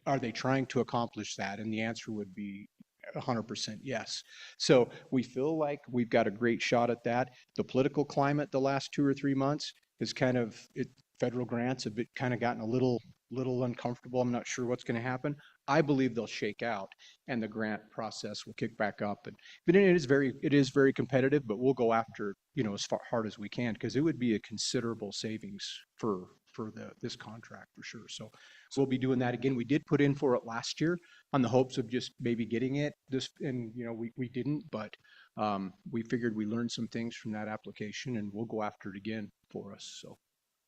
are they trying to accomplish that? And the answer would be 100% yes. So we feel like we've got a great shot at that. The political climate the last 2 or 3 months is kind of, federal grants have kind of gotten a little uncomfortable. I'm not sure what's going to happen. I believe they'll shake out and the grant process will kick back up. But it is very competitive, but we'll go after, as hard as we can, because it would be a considerable savings for this contract for sure. So we'll be doing that again. We did put in for it last year on the hopes of just maybe getting it and we didn't, but we figured we learned some things from that application and we'll go after it again for us.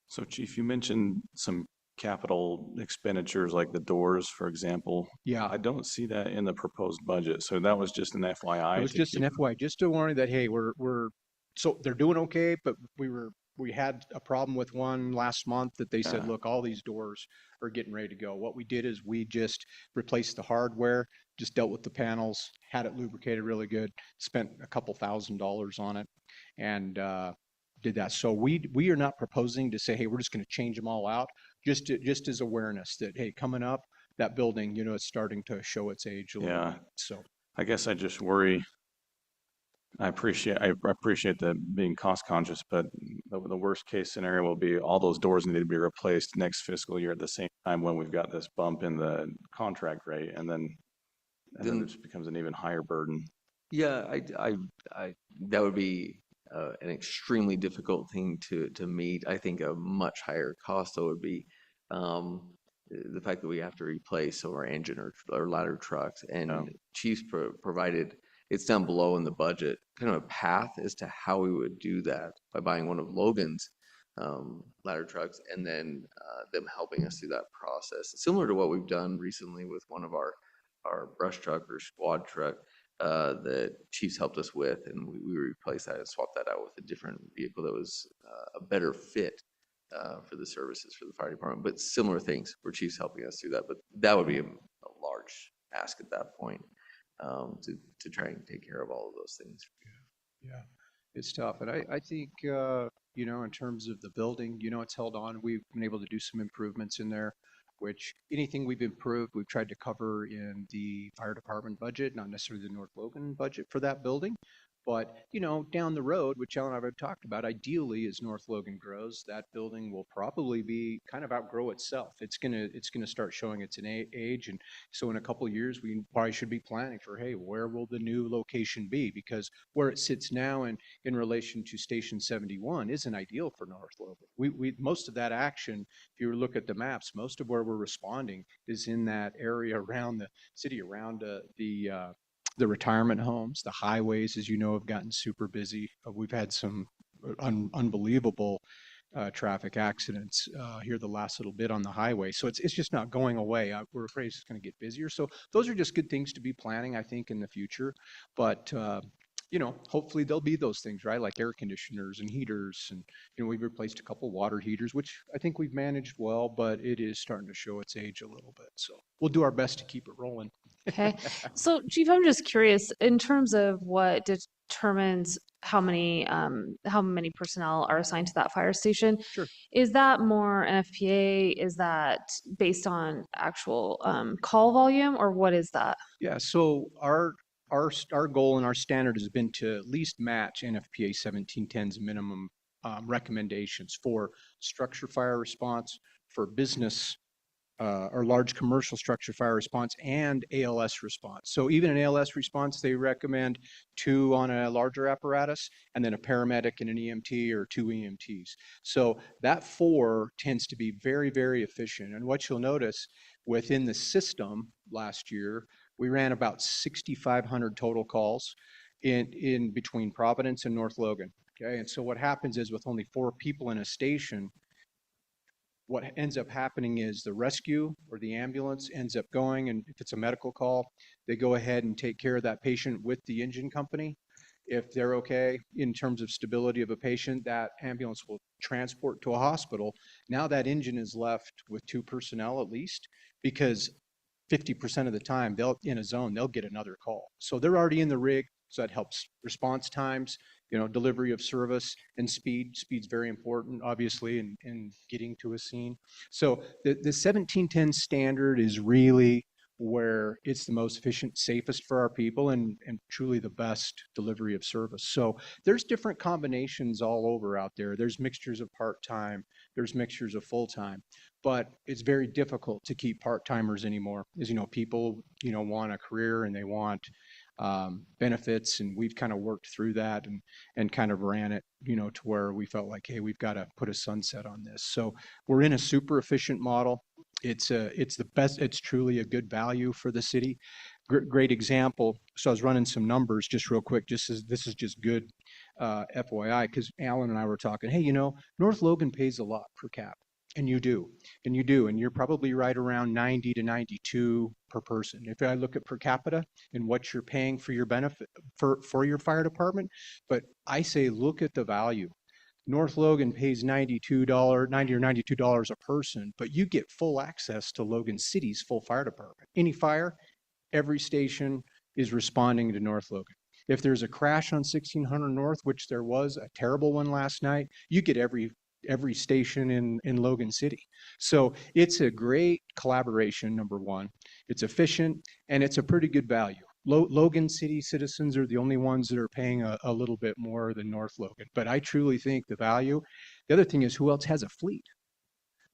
So Chief, you mentioned some capital expenditures like the doors, for example. Yeah. I don't see that in the proposed budget. So that was just an FYI. It was just an FYI, just to warn you that, hey, so they're doing okay, but we had a problem with one last month that they said, look, all these doors are getting ready to go. What we did is we just replaced the hardware, just dealt with the panels, had it lubricated really good, spent a couple $1,000s on it, and did that. So we are not proposing to say, hey, we're just going to change them all out. Just as awareness that, hey, coming up, that building, it's starting to show its age a little bit. So I guess I just worry. I appreciate the being cost conscious, but the worst case scenario will be all those doors need to be replaced next fiscal year at the same time when we've got this bump in the contract rate, and then it just becomes an even higher burden. Yeah, I that would be an extremely difficult thing to meet. I think a much higher cost though would be the fact that we have to replace our engine or ladder trucks, and Chiefs provided, it's down below in the budget, kind of a path as to how we would do that by buying one of Logan's ladder trucks and then them helping us through that process. Similar to what we've done recently with one of our brush truck or squad truck that Chiefs helped us with, and we replaced that and swapped that out with a different vehicle that was a better fit for the services for the fire department. But similar things where Chiefs helping us through that. But that would be a large ask at that point to try and take care of all of those things. Yeah, it's tough. And I think, in terms of the building, it's held on. We've been able to do some improvements in there, which anything we've improved, we've tried to cover in the fire department budget, not necessarily the North Logan budget for that building. But, down the road, which Alan and I have talked about, ideally as North Logan grows, that building will probably be kind of outgrow itself. It's gonna start showing its age. And so in a couple of years, we probably should be planning for, hey, where will the new location be? Because where it sits now in relation to Station 71 isn't ideal for North Logan. We most of that action, if you look at the maps, most of where we're responding is in that area around the city, around the retirement homes. The highways, as you know, have gotten super busy. We've had some unbelievable traffic accidents here the last little bit on the highway. So it's just not going away. We're afraid it's going to get busier. So those are just good things to be planning, I think, in the future. But hopefully there'll be those things, right? Like air conditioners and heaters. And, we've replaced a couple water heaters, which I think we've managed well, but it is starting to show its age a little bit. So we'll do our best to keep it rolling. Okay. So Chief, I'm just curious in terms of what determines how many personnel are assigned to that fire station. Sure. Is that more NFPA? Is that based on actual call volume, or what is that? Yeah. So our our goal and our standard has been to at least match NFPA 1710's minimum recommendations for structure fire response, for business or large commercial structure fire response, and ALS response. So even in ALS response, they recommend 2 on a larger apparatus, and then a paramedic and an EMT, or 2 EMTs. So that 4 tends to be very, very efficient. And what you'll notice within the system last year, we ran about 6,500 total calls in between Providence and North Logan. Okay, and so what happens is, with only 4 people in a station, what ends up happening is the rescue or the ambulance ends up going, and if it's a medical call, they go ahead and take care of that patient with the engine company. If they're okay in terms of stability of a patient, that ambulance will transport to a hospital. Now that engine is left with 2 personnel at least, because 50% of the time they'll in a zone, they'll get another call. So they're already in the rig, so that helps response times, delivery of service, and speed. Speed's very important, obviously, in getting to a scene. So the 1710 standard is really where it's the most efficient, safest for our people, and truly the best delivery of service. So there's different combinations all over out there. There's mixtures of part-time, there's mixtures of full-time, but it's very difficult to keep part-timers anymore. As people, want a career and they want benefits, and we've kind of worked through that and kind of ran it, to where we felt like, hey, we've got to put a sunset on this. So we're in a super efficient model. It's the best. It's truly a good value for the city. Great example. So I was running some numbers just real quick. This is just good FYI, because Alan and I were talking. Hey, North Logan pays a lot per cap. And you do, and you're probably right around 90 to 92 per person. If I look at per capita and what you're paying for your benefit for your fire department, but I say look at the value. North Logan pays $90 or $92 a person, but you get full access to Logan City's full fire department. Any fire, every station is responding to North Logan. If there's a crash on 1600 North, which there was a terrible one last night, you get every station in Logan City. So it's a great collaboration, number one. It's efficient, and it's a pretty good value. Logan City citizens are the only ones that are paying a little bit more than North Logan. But I truly think the value. The other thing is, who else has a fleet?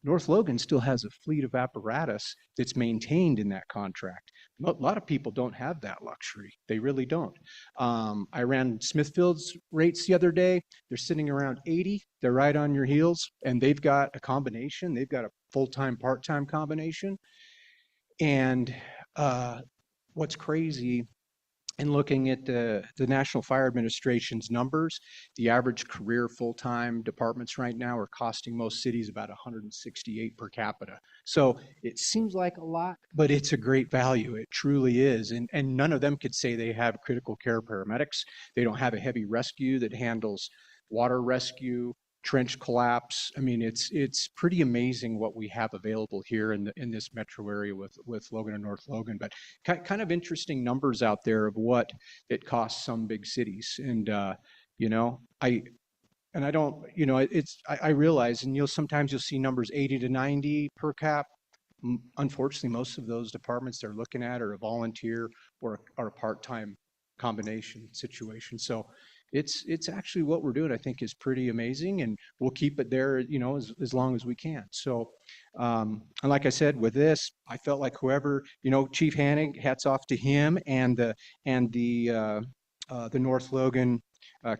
North Logan still has a fleet of apparatus that's maintained in that contract. A lot of people don't have that luxury. They really don't. I ran Smithfield's rates the other day. They're sitting around 80. They're right on your heels, and they've got a combination. They've got a full-time, part-time combination. And what's crazy, in looking at the National Fire Administration's numbers, the average career full-time departments right now are costing most cities about $168 per capita. So it seems like a lot, but it's a great value. It truly is. And none of them could say they have critical care paramedics. They don't have a heavy rescue that handles water rescue, trench collapse. I mean, it's pretty amazing what we have available here in this metro area with Logan and North Logan. But kind of interesting numbers out there of what it costs some big cities. And I realize, and sometimes you'll see numbers 80 to 90 per cap. Unfortunately, most of those departments they're looking at are a volunteer or a part-time combination situation. So it's actually what we're doing, I think, is pretty amazing, and we'll keep it there, as long as we can. So, and like I said, with this, I felt like whoever, Chief Hannig, hats off to him, and the North Logan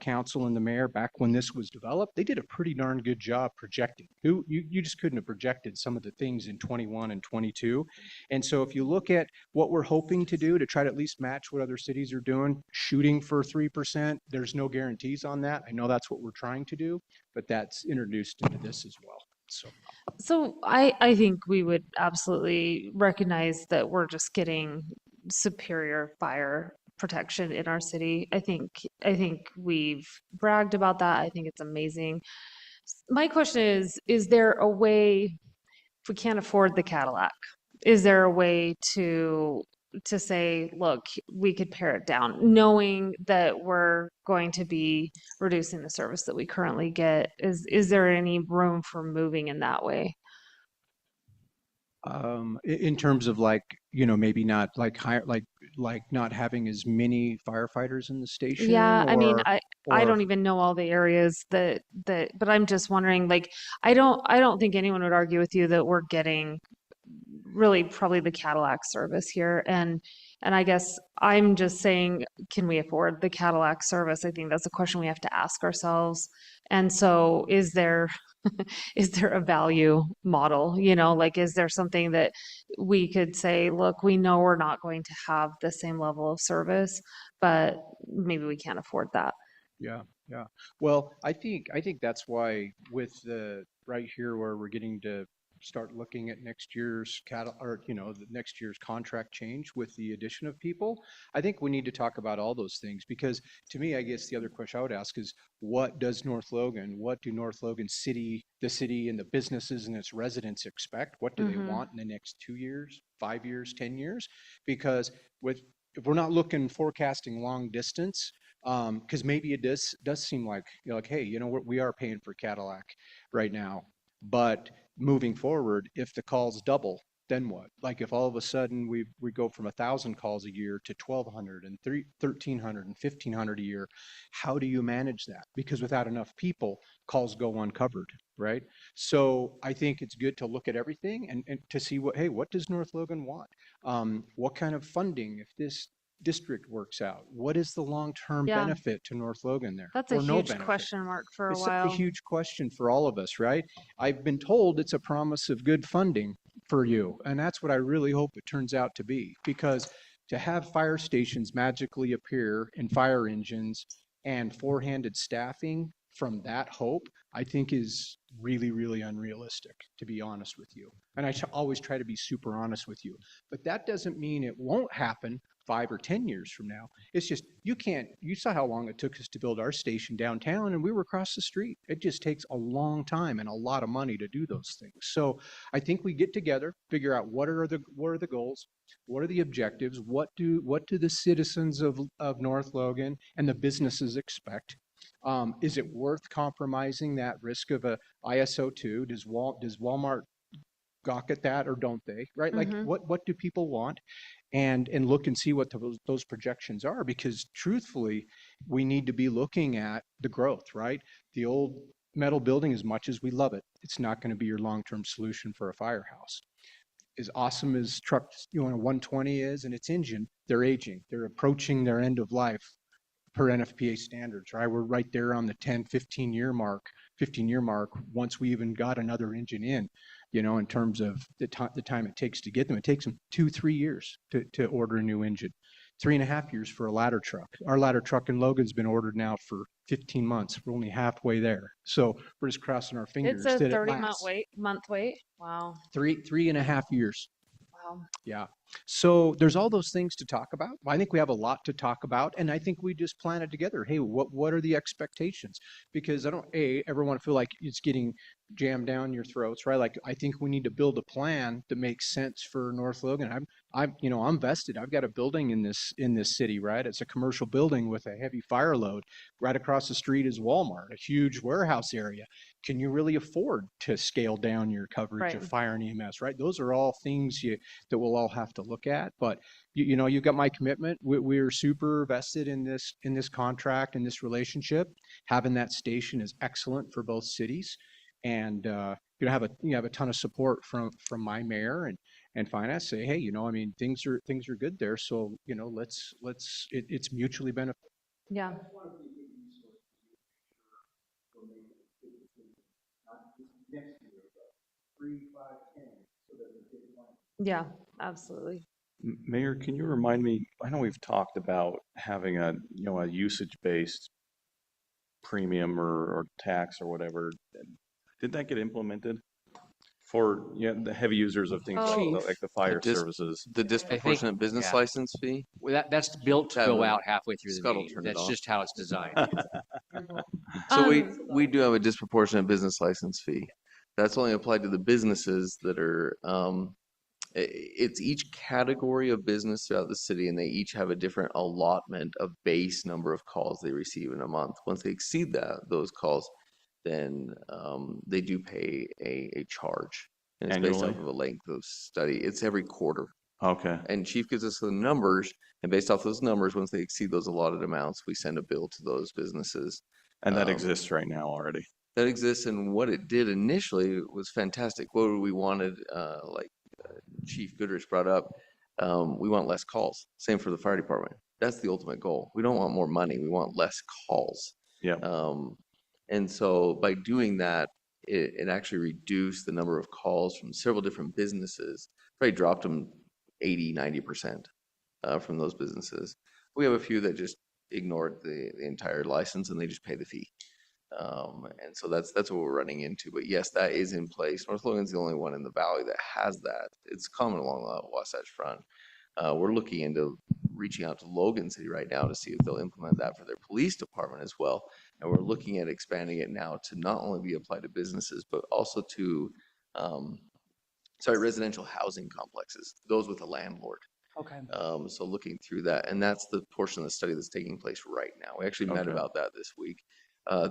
Council and the mayor, back when this was developed, they did a pretty darn good job projecting. You just couldn't have projected some of the things in 21 and 22. And so if you look at what we're hoping to do to try to at least match what other cities are doing, shooting for 3%, there's no guarantees on that. I know that's what we're trying to do, but that's introduced into this as well. So I think we would absolutely recognize that we're just getting superior fire protection in our city. I think we've bragged about that. I think it's amazing. My question is there a way, if we can't afford the Cadillac, is there a way to say, look, we could pare it down, knowing that we're going to be reducing the service that we currently get? Is there any room for moving in that way? In terms of maybe not like higher, like like not having as many firefighters in the station? Yeah, I mean, or- I or- don't even know all the areas but I'm just wondering, like, I don't think anyone would argue with you that we're getting really probably the Cadillac service here. And I guess I'm just saying, can we afford the Cadillac service? I think that's a question we have to ask ourselves. And so is there is there a value model, like, is there something that we could say, look, we know we're not going to have the same level of service, but maybe we can't afford that. Yeah, yeah. Well, I think that's why with the right here where we're getting to start looking at next year's the next year's contract change with the addition of people, I think we need to talk about all those things, because to me, I guess the other question I would ask is, what do North Logan City, the city and the businesses and its residents expect? What do they want in the next 2 years, 5 years, 10 years? Because if we're not forecasting long distance, because maybe it does seem like, hey, we are paying for Cadillac right now, but moving forward, if the calls double, then what? Like if all of a sudden we go from 1,000 calls a year to 1,200 and 1,300 and 1,500 a year, how do you manage that? Because without enough people, calls go uncovered, right? So I think it's good to look at everything and to see what does North Logan want? What kind of funding, if this district works out, what is the long-term Yeah. benefit to North Logan there? That's a or no huge benefit? question mark for a It's while. a huge question for all of us, right? I've been told it's a promise of good funding for you, and that's what I really hope it turns out to be, because to have fire stations magically appear in fire engines and four-handed staffing from that hope, I think is really, really unrealistic, to be honest with you. And I always try to be super honest with you. But that doesn't mean it won't happen 5 or 10 years from now. It's just, you saw how long it took us to build our station downtown, and we were across the street. It just takes a long time and a lot of money to do those things. So I think we get together, figure out what are the goals, what are the objectives, what do the citizens of North Logan and the businesses expect? Is it worth compromising that risk of a ISO 2? Does Walmart gawk at that, or don't they? Right? Like, what do people want? And look and see what those projections are, because truthfully, we need to be looking at the growth, right? The old metal building, as much as we love it, it's not going to be your long-term solution for a firehouse. As awesome as trucks, a 120 is and its engine, they're aging. They're approaching their end of life per NFPA standards, right? We're right there on the 10, 15-year mark once we even got another engine in terms of the time it takes to get them. It takes them 2-3 years to order a new engine, 3.5 years for a ladder truck. Our ladder truck in Logan's been ordered now for 15 months. We're only halfway there. So we're just crossing our fingers. It's a that it 30-month lasts. wait. Wow. 3.5 years. Wow. Yeah. So there's all those things to talk about. I think we have a lot to talk about, and I think we just plan it together. Hey, what are the expectations? Because I don't ever want to feel like it's getting jammed down your throats, right? Like, I think we need to build a plan that makes sense for North Logan. I'm vested. I've got a building in this city, right? It's a commercial building with a heavy fire load. Right across the street is Walmart, a huge warehouse area. Can you really afford to scale down your coverage of fire and EMS, right? Those are all things that we'll all have to look at. But you've got my commitment. We're super vested in this contract, in this relationship. Having that station is excellent for both cities, and you have a ton of support from my mayor and finance. Say, hey, things are good there. So it's mutually beneficial. Yeah. Yeah, absolutely. Mayor, can you remind me, I know we've talked about having a usage-based premium or tax or whatever. Did that get implemented for the heavy users of things like the fire services? The disproportionate business license fee? Well, that's built to go out halfway through the Scott will meeting. turn it That's off. just how it's designed. So we do have a disproportionate business license fee. That's only applied to the businesses that are, it's each category of business throughout the city, and they each have a different allotment of base number of calls they receive in a month. Once they exceed those calls, then they do pay a charge. And it's based Annually? off of a length of study. It's every quarter. Okay, And chief gives us the numbers, and based off those numbers, once they exceed those allotted amounts, we send a bill to those businesses. and that Um, exists right now already. That exists, and what it did initially was fantastic. What we wanted, like Chief Goodrich brought up, we want less calls. Same for the fire department. That's the ultimate goal. We don't want more money. We want less calls. Yeah. And so by doing that, it actually reduced the number of calls from several different businesses. Probably dropped them 80, 90% from those businesses. We have a few that just ignored the entire license and they just pay the fee. And so that's what we're running into. But yes, that is in place. North Logan's the only one in the valley that has that. It's common along the Wasatch Front. We're looking into reaching out to Logan City right now to see if they'll implement that for their police department as well. And we're looking at expanding it now to not only be applied to businesses, but also to, residential housing complexes, those with a landlord. Okay. So looking through that, and that's the portion of the study that's taking place right now. We actually met Okay. about that this week.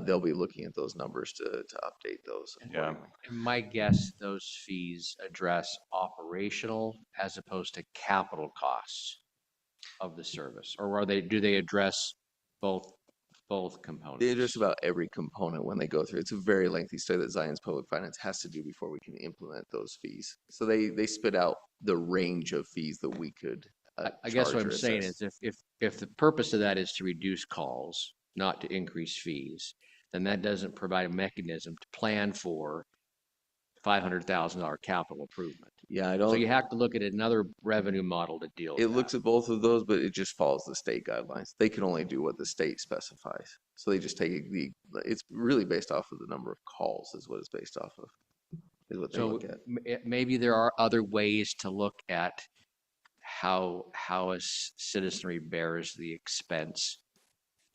They'll be looking at those numbers to update those. Yeah. accordingly. And my guess, those fees address operational as opposed to capital costs of the service, or do they address both components? They address about every component when they go through. It's a very lengthy study that Zion's Public Finance has to do before we can implement those fees. So they spit out the range of fees that we could. I guess charge what or I'm saying assess. is if the purpose of that is to reduce calls, not to increase fees, then that doesn't provide a mechanism to plan for $500,000 capital improvement. Yeah, I So don't. you have to look at another revenue model to deal with It that. looks at both of those, but it just follows the state guidelines. They can only do what the state specifies. So they just take it's really based off of the number of calls is what it's based off of, is what they So look at. maybe there are other ways to look at how a citizenry bears the expense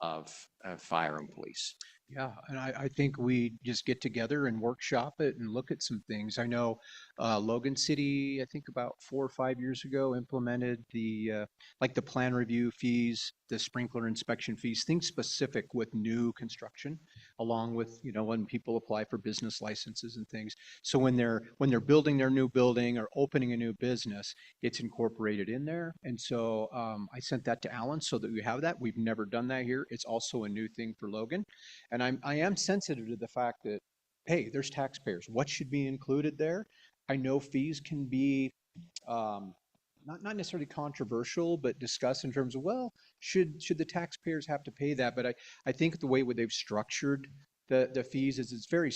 of fire and police. Yeah, and I think we just get together and workshop it and look at some things. I know Logan City, I think about 4 or 5 years ago, implemented the like the plan review fees, the sprinkler inspection fees, things specific with new construction, along with, you know, when people apply for business licenses and things. So when they're building their new building or opening a new business, it's incorporated in there. And so I sent that to Alan so that we have that. We've never done that here. It's also a new thing for Logan. And I am sensitive to the fact that, hey, there's taxpayers. What should be included there? I know fees can be not necessarily controversial, but discussed in terms of, well, should the taxpayers have to pay that? But I think the way they've structured the fees is it's very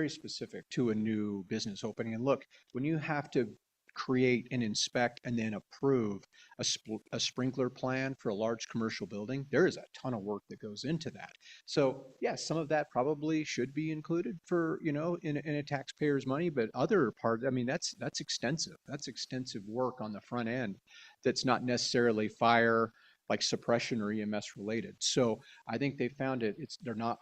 specific to a new business opening. And look, when you have to create and inspect and then approve a sprinkler plan for a large commercial building, there is a ton of work that goes into that. So yes, some of that probably should be included for, you know, in a taxpayer's money, but other part, I mean, that's extensive. That's extensive work on the front end that's not necessarily fire, like suppression or EMS related. So I think they found they're not,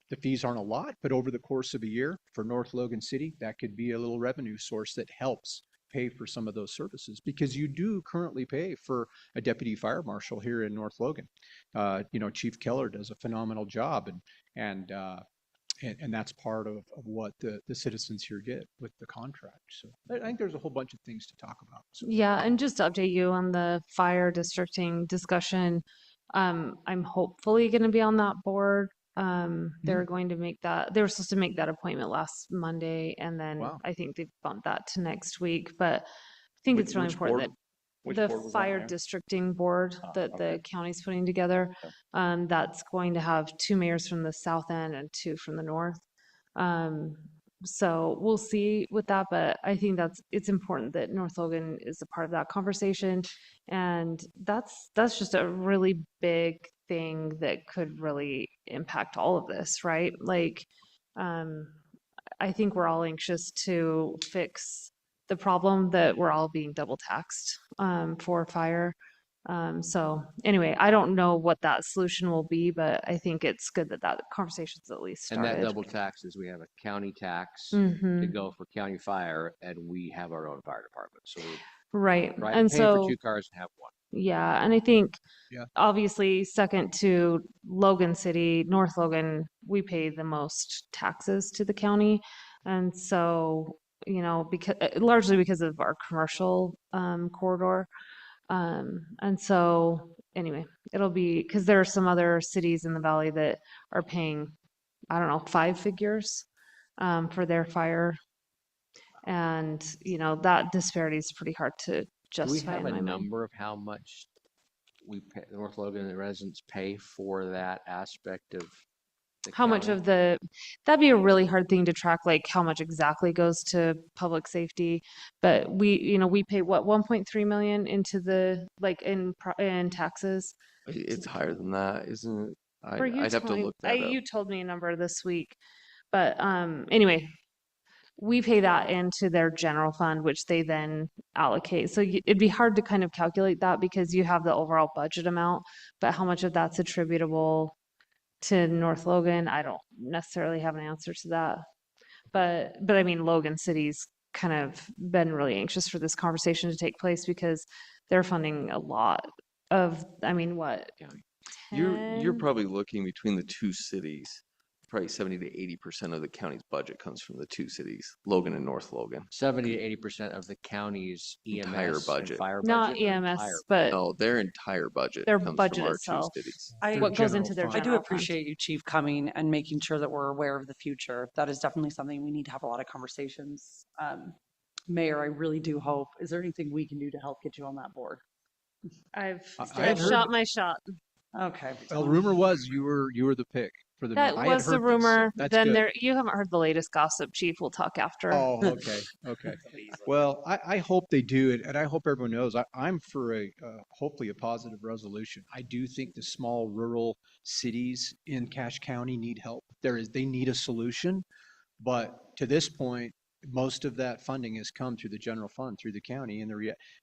the fees aren't a lot, but over the course of a year for North Logan City, that could be a little revenue source that helps pay for some of those services, because you do currently pay for a deputy fire marshal here in North Logan. You know, Chief Keller does a phenomenal job, and that's part of what the citizens here get with the contract. So I think there's a whole bunch of things to talk about. So. Yeah, and just to update you on the fire districting discussion, I'm hopefully going to be on that board. They're going to they were supposed to make that appointment last Monday, and then Wow. I think they bumped that to next week. But I think it's really important that the fire districting board that the county's putting together, that's going to have 2 mayors from the south end and 2 from the north. So we'll see with that, but I think it's important that North Logan is a part of that conversation. And that's just a really big thing that could really impact all of this, right? Like, I think we're all anxious to fix the problem that we're all being double taxed for fire. So anyway, I don't know what that solution will be, but I think it's good that conversation's at least started. And that double taxes, we have a county tax to Mhm. go for county fire, and we have our own fire department. So Right. right, And pay so, for 2 cars and have 1. yeah, and I think Yeah. obviously second to Logan City, North Logan, we pay the most taxes to the county. And so because largely because of our commercial corridor. And so anyway, it'll be, because there are some other cities in the valley that are paying, I don't know, 5 figures for their fire. And, that disparity is pretty hard to Do we justify have in a my mind. number of how much we pay, North Logan and the residents pay for that aspect of the How much county? of that'd be a really hard thing to track, like how much exactly goes to public safety. But we pay what, 1.3 million into in taxes. It's higher than that, isn't it? Or you I'd have to told me, look that up. you told me a number this week. But anyway, we pay that into their general fund, which they then allocate. So it'd be hard to kind of calculate that because you have the overall budget amount, but how much of that's attributable to North Logan, I don't necessarily have an answer to that. But I mean, Logan City's kind of been really anxious for this conversation to take place because they're funding a lot of, I mean, what? You're 10? probably looking between the two cities, probably 70 to 80% of the county's budget comes from the two cities, Logan and North Logan. 70 to 80% of the county's Entire EMS and budget. fire Not budget. or EMS, entire- but No, their entire budget their comes budget from our itself. two cities. What goes into their I do general fund. appreciate you, Chief, coming and making sure that we're aware of the future. That is definitely something we need to have a lot of conversations. Mayor, I really do hope, is there anything we can do to help get you on that board? I've I had heard shot my shot. Okay. Well, rumor was you were the pick for the. That I had was the heard this. rumor. That's Then good. you haven't heard the latest gossip, Chief. We'll talk after. Oh, okay, okay. Well, I hope they do it, and I hope everyone knows I'm for hopefully a positive resolution. I do think the small rural cities in Cache County need help. They need a solution, but to this point, most of that funding has come through the general fund, through the county. And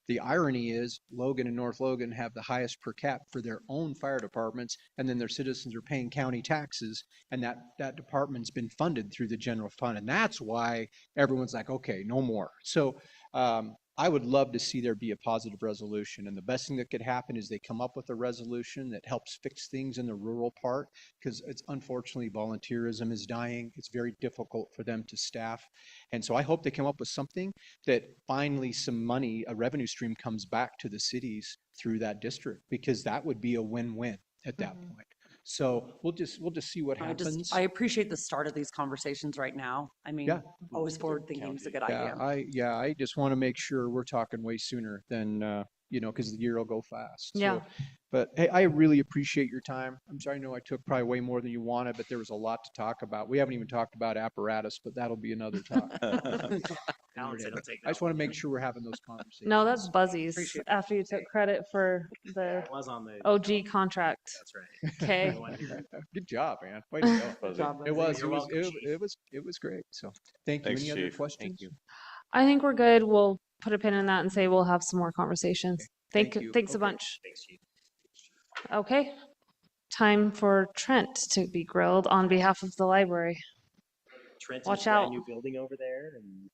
the irony is Logan and North Logan have the highest per cap for their own fire departments, and then their citizens are paying county taxes, and that department's been funded through the general fund. And that's why everyone's like, okay, no more. So I would love to see there be a positive resolution. And the best thing that could happen is they come up with a resolution that helps fix things in the rural part, because it's unfortunately volunteerism is dying. It's very difficult for them to staff. And so I hope they come up with something that finally some money, a revenue stream comes back to the cities through that district, because that would be a win-win at that point. So we'll just see what happens. I appreciate the start of these conversations right now. I mean, Yeah. always forward thinking is a good idea. I just want to make sure we're talking way sooner than, because the year will go fast. Yeah. So, but hey, I really appreciate your time. I'm sorry, I know I took probably way more than you wanted, but there was a lot to talk about. We haven't even talked about apparatus, but that'll be another talk. I just want to make sure we're having those conversations. No, that's Buzzy's. After you took credit for the It was on the. OG contract. That's right. Okay. Good job, man. Way to go. Good job, It was, You're welcome, Chief. it was great. So thank you. Thanks, Any other Chief. questions? Thank you. I think we're good. We'll put a pin in that and say we'll have some more conversations. Thank you. Thanks a Okay. bunch. Thanks, Chief. Okay. Time for Trent to be grilled on behalf of the library. Trent Watch is brand out. new building over there and.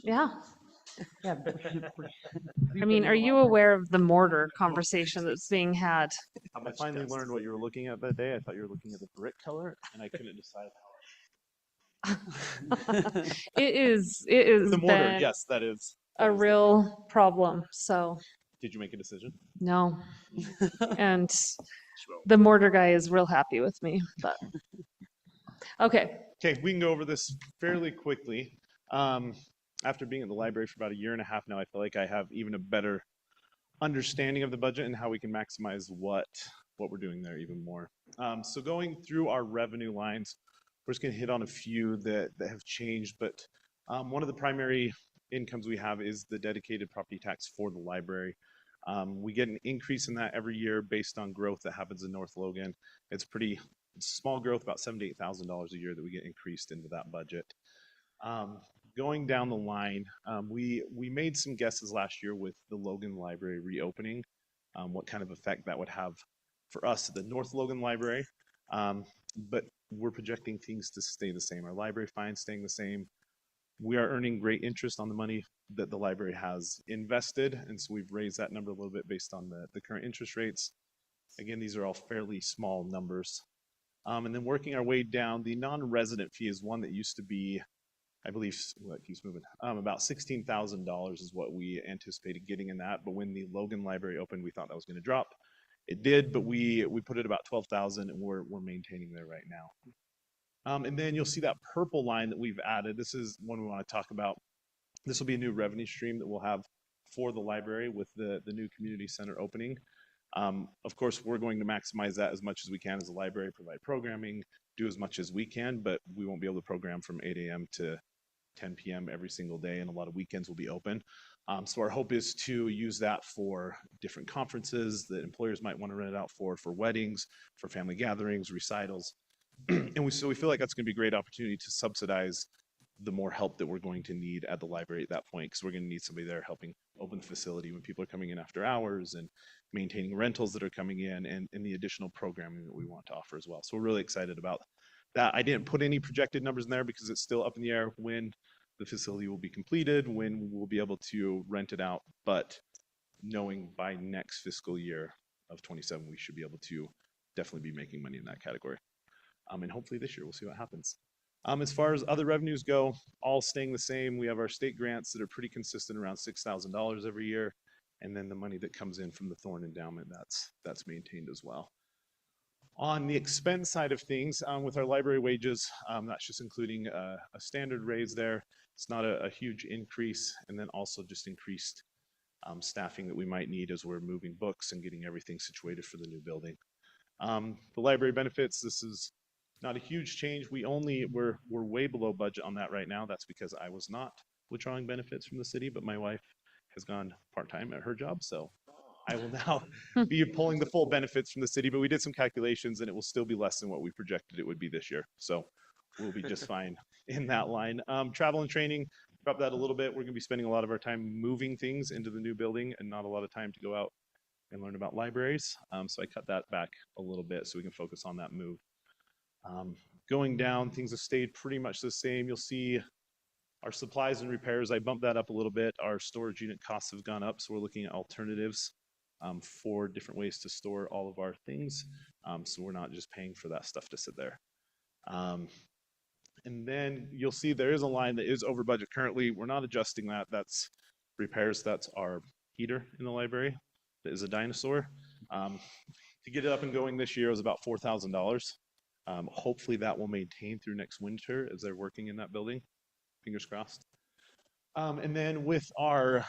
Yeah. Yeah. I mean, are you aware of the mortar conversation that's being had? I finally learned what you were looking at that day. I thought you were looking at the brick color, and I couldn't decide how. It is The mortar, been yes, that is. a real problem. So Did you make a decision? no. And the mortar guy is real happy with me, but okay. Okay, we can go over this fairly quickly. After being at the library for about a year and a half now, I feel like I have even a better understanding of the budget and how we can maximize what we're doing there even more. So going through our revenue lines, we're just going to hit on a few that have changed, but one of the primary incomes we have is the dedicated property tax for the library. We get an increase in that every year based on growth that happens in North Logan. It's small growth, about $7,000 to $8,000 a year that we get increased into that budget. Going down the line, we made some guesses last year with the Logan Library reopening, what kind of effect that would have for us at the North Logan Library. But we're projecting things to stay the same. Our library fines staying the same. We are earning great interest on the money that the library has invested, and so we've raised that number a little bit based on the current interest rates. Again, these are all fairly small numbers. And then working our way down, the non-resident fee is one that used to be I believe what keeps moving. About $16,000 is what we anticipated getting in that. But when the Logan Library opened, we thought that was going to drop. It did, but we put it about 12,000, and we're maintaining there right now. And then you'll see that purple line that we've added. This is one we want to talk about. This will be a new revenue stream that we'll have for the library with the new community center opening. Of course, we're going to maximize that as much as we can as a library, provide programming, do as much as we can, but we won't be able to program from 8 a.m. to 10 p.m. every single day, and a lot of weekends will be open. So our hope is to use that for different conferences that employers might want to rent it out for weddings, for family gatherings, recitals. And so we feel like that's going to be a great opportunity to subsidize the more help that we're going to need at the library at that point, because we're going to need somebody there helping open the facility when people are coming in after hours and maintaining rentals that are coming in and the additional programming that we want to offer as well. So we're really excited about that. I didn't put any projected numbers in there because it's still up in the air when the facility will be completed, when we'll be able to rent it out, but knowing by next fiscal year of 27, we should be able to definitely be making money in that category. And hopefully this year we'll see what happens. As far as other revenues go, all staying the same. We have our state grants that are pretty consistent around $6,000 every year. And then the money that comes in from the Thorne Endowment, that's maintained as well. On the expense side of things, with our library wages, that's just including a standard raise there. It's not a huge increase, and then also just increased staffing that we might need as we're moving books and getting everything situated for the new building. The library benefits, this is not a huge change. We're way below budget on that right now. That's because I was not withdrawing benefits from the city, but my wife has gone part-time at her job, so I will now be pulling the full benefits from the city, but we did some calculations and it will still be less than what we projected it would be this year. So we'll be just fine in that line. Travel and training, drop that a little bit. We're gonna be spending a lot of our time moving things into the new building and not a lot of time to go out and learn about libraries. So I cut that back a little bit so we can focus on that move. Going down, things have stayed pretty much the same. You'll see our supplies and repairs, I bumped that up a little bit. Our storage unit costs have gone up, so we're looking at alternatives for different ways to store all of our things. So we're not just paying for that stuff to sit there. And then you'll see there is a line that is over budget currently. We're not adjusting that. That's repairs. That's our heater in the library. That is a dinosaur. To get it up and going this year was about $4,000. Hopefully that will maintain through next winter as they're working in that building. Fingers crossed. And then with there's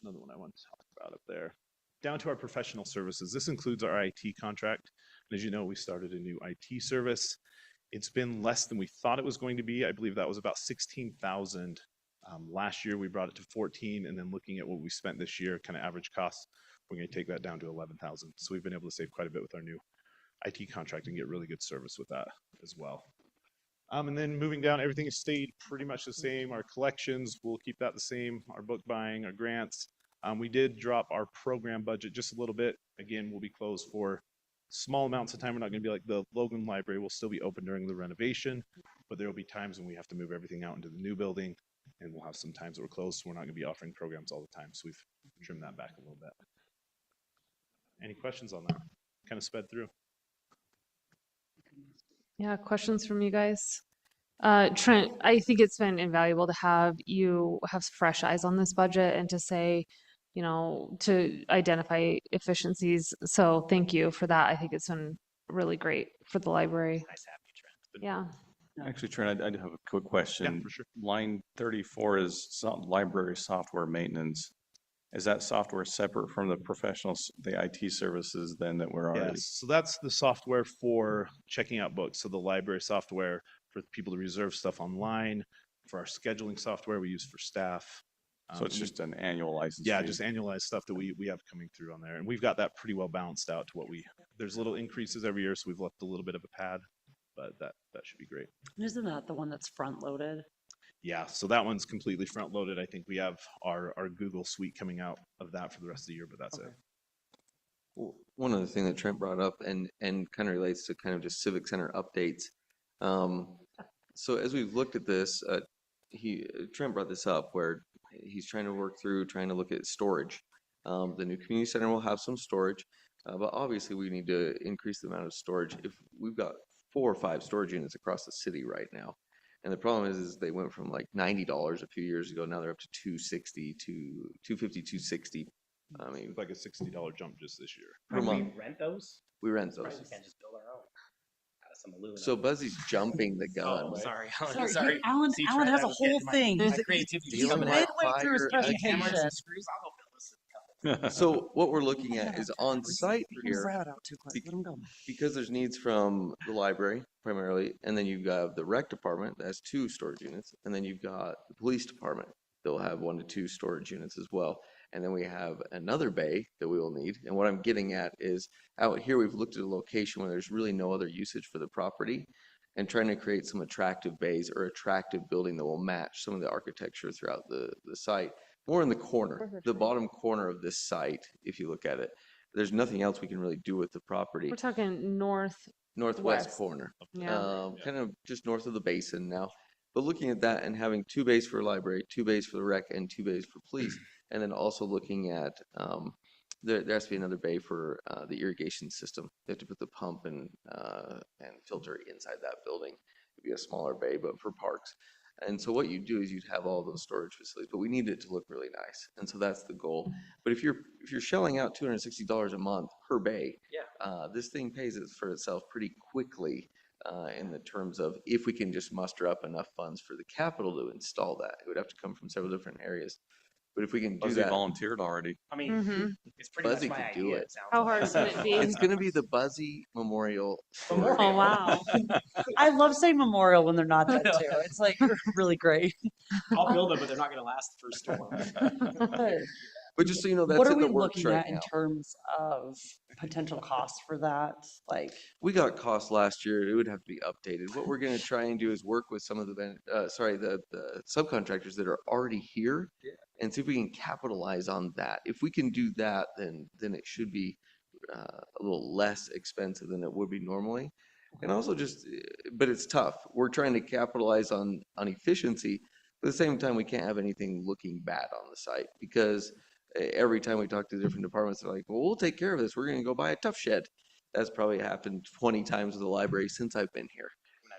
another one I want to talk about up there. Down to our professional services. This includes our IT contract. And as you know, we started a new IT service. It's been less than we thought it was going to be. I believe that was about 16,000. Last year we brought it to 14, and then looking at what we spent this year, kind of average costs, we're going to take that down to 11,000. So we've been able to save quite a bit with our new IT contract and get really good service with that as well. And then moving down, everything has stayed pretty much the same. Our collections, we'll keep that the same. Our book buying, our grants. We did drop our program budget just a little bit. Again, we'll be closed for small amounts of time. We're not going to be like the Logan Library will still be open during the renovation, but there will be times when we have to move everything out into the new building, and we'll have some times that we're closed, so we're not going to be offering programs all the time. So we've trimmed that back a little bit. Any questions on that? Kind of sped through. Yeah, questions from you guys? Trent, I think it's been invaluable to have you have fresh eyes on this budget and to say, to identify efficiencies. So thank you for that. I think it's been really great for the library. Nice to have you, Trent. Yeah. Actually, Trent, I do have a quick question. Yeah, for sure. Line 34 is library software maintenance. Is that software separate from the professionals, the IT services then that we're already? Yes, so that's the software for checking out books. So the library software for people to reserve stuff online, for our scheduling software we use for staff. So it's just an annual license? Yeah, fee? just annualized stuff that we have coming through on there. And we've got that pretty well balanced out to what there's little increases every year, so we've left a little bit of a pad, but that should be great. Isn't that the one that's front loaded? Yeah, so that one's completely front loaded. I think we have our Google Suite coming out of that for the rest of the year, but that's it. Well, one other thing that Trent brought up and kind of relates to kind of just Civic Center updates. So as we've looked at this, Trent brought this up where he's trying to look at storage. The new community center will have some storage, but obviously we need to increase the amount of storage. If we've got 4 or 5 storage units across the city right now, And the problem is they went from like $90 a few years ago. Now they're up to 260 to 250, 260. I mean, Like a $60 jump just this year. per We month. rent those? We rent Surprised those. we can't just build our own. Out of some aluminum. So Buzzy's jumping the gun. Oh, sorry, Alan, Sorry, sorry. Alan, See, Alan Trent, has I a was getting whole my- thing. my He's- creativity he's coming out. midway through his Fire presentation. Cameras and screws, I'll go build this. So what we're looking at is on site You're here, gonna rat out too quick. Let him go. because there's needs from the library primarily, and then you've got the rec department that has 2 storage units, and then you've got the police department. They'll have 1 to 2 storage units as well. And then we have another bay that we will need. And what I'm getting at is out here, we've looked at a location where there's really no other usage for the property and trying to create some attractive bays or attractive building that will match some of the architecture throughout the site. More in the corner, the bottom corner of this site, if you look at it, there's nothing else we can really do with the property. We're talking Northwest west. corner, Yeah. kind of just north of the basin now. But looking at that and having 2 bays for library, 2 bays for the rec, and 2 bays for police, and then also looking at there has to be another bay for the irrigation system. They have to put the pump and filter inside that building. It'd be a smaller bay, but for parks. And so what you do is you'd have all those storage facilities, but we need it to look really nice, and so that's the goal. But if you're shelling out $260 a month per bay, this thing pays it for itself pretty quickly. In the terms of if we can just muster up enough funds for the capital to install that, it would have to come from several different areas. But if we can do Buzzy that, volunteered already. I mean, Mhm. it's pretty Buzzy much my could do idea. it. It sounds How like. hard is it to be? it's going to be the Buzzy Memorial. Story. Oh, wow. I love saying memorial when they're not dead too. It's like really great. I'll build them, but they're not gonna last the first storm. But just so you know, that's What are in we the works looking right at in now. terms of potential costs for that? Like, We got costs last year. It would have to be updated. What we're going to try and do is work with some of the subcontractors that are already here and see if we can capitalize on that. If we can do that, then it should be a little less expensive than it would be normally. And also but it's tough. We're trying to capitalize on efficiency, but at the same time, we can't have anything looking bad on the site because every time we talk to different departments, they're like, well, we'll take care of this. We're going to go buy a tough shed. That's probably happened 20 times with the library since I've been here.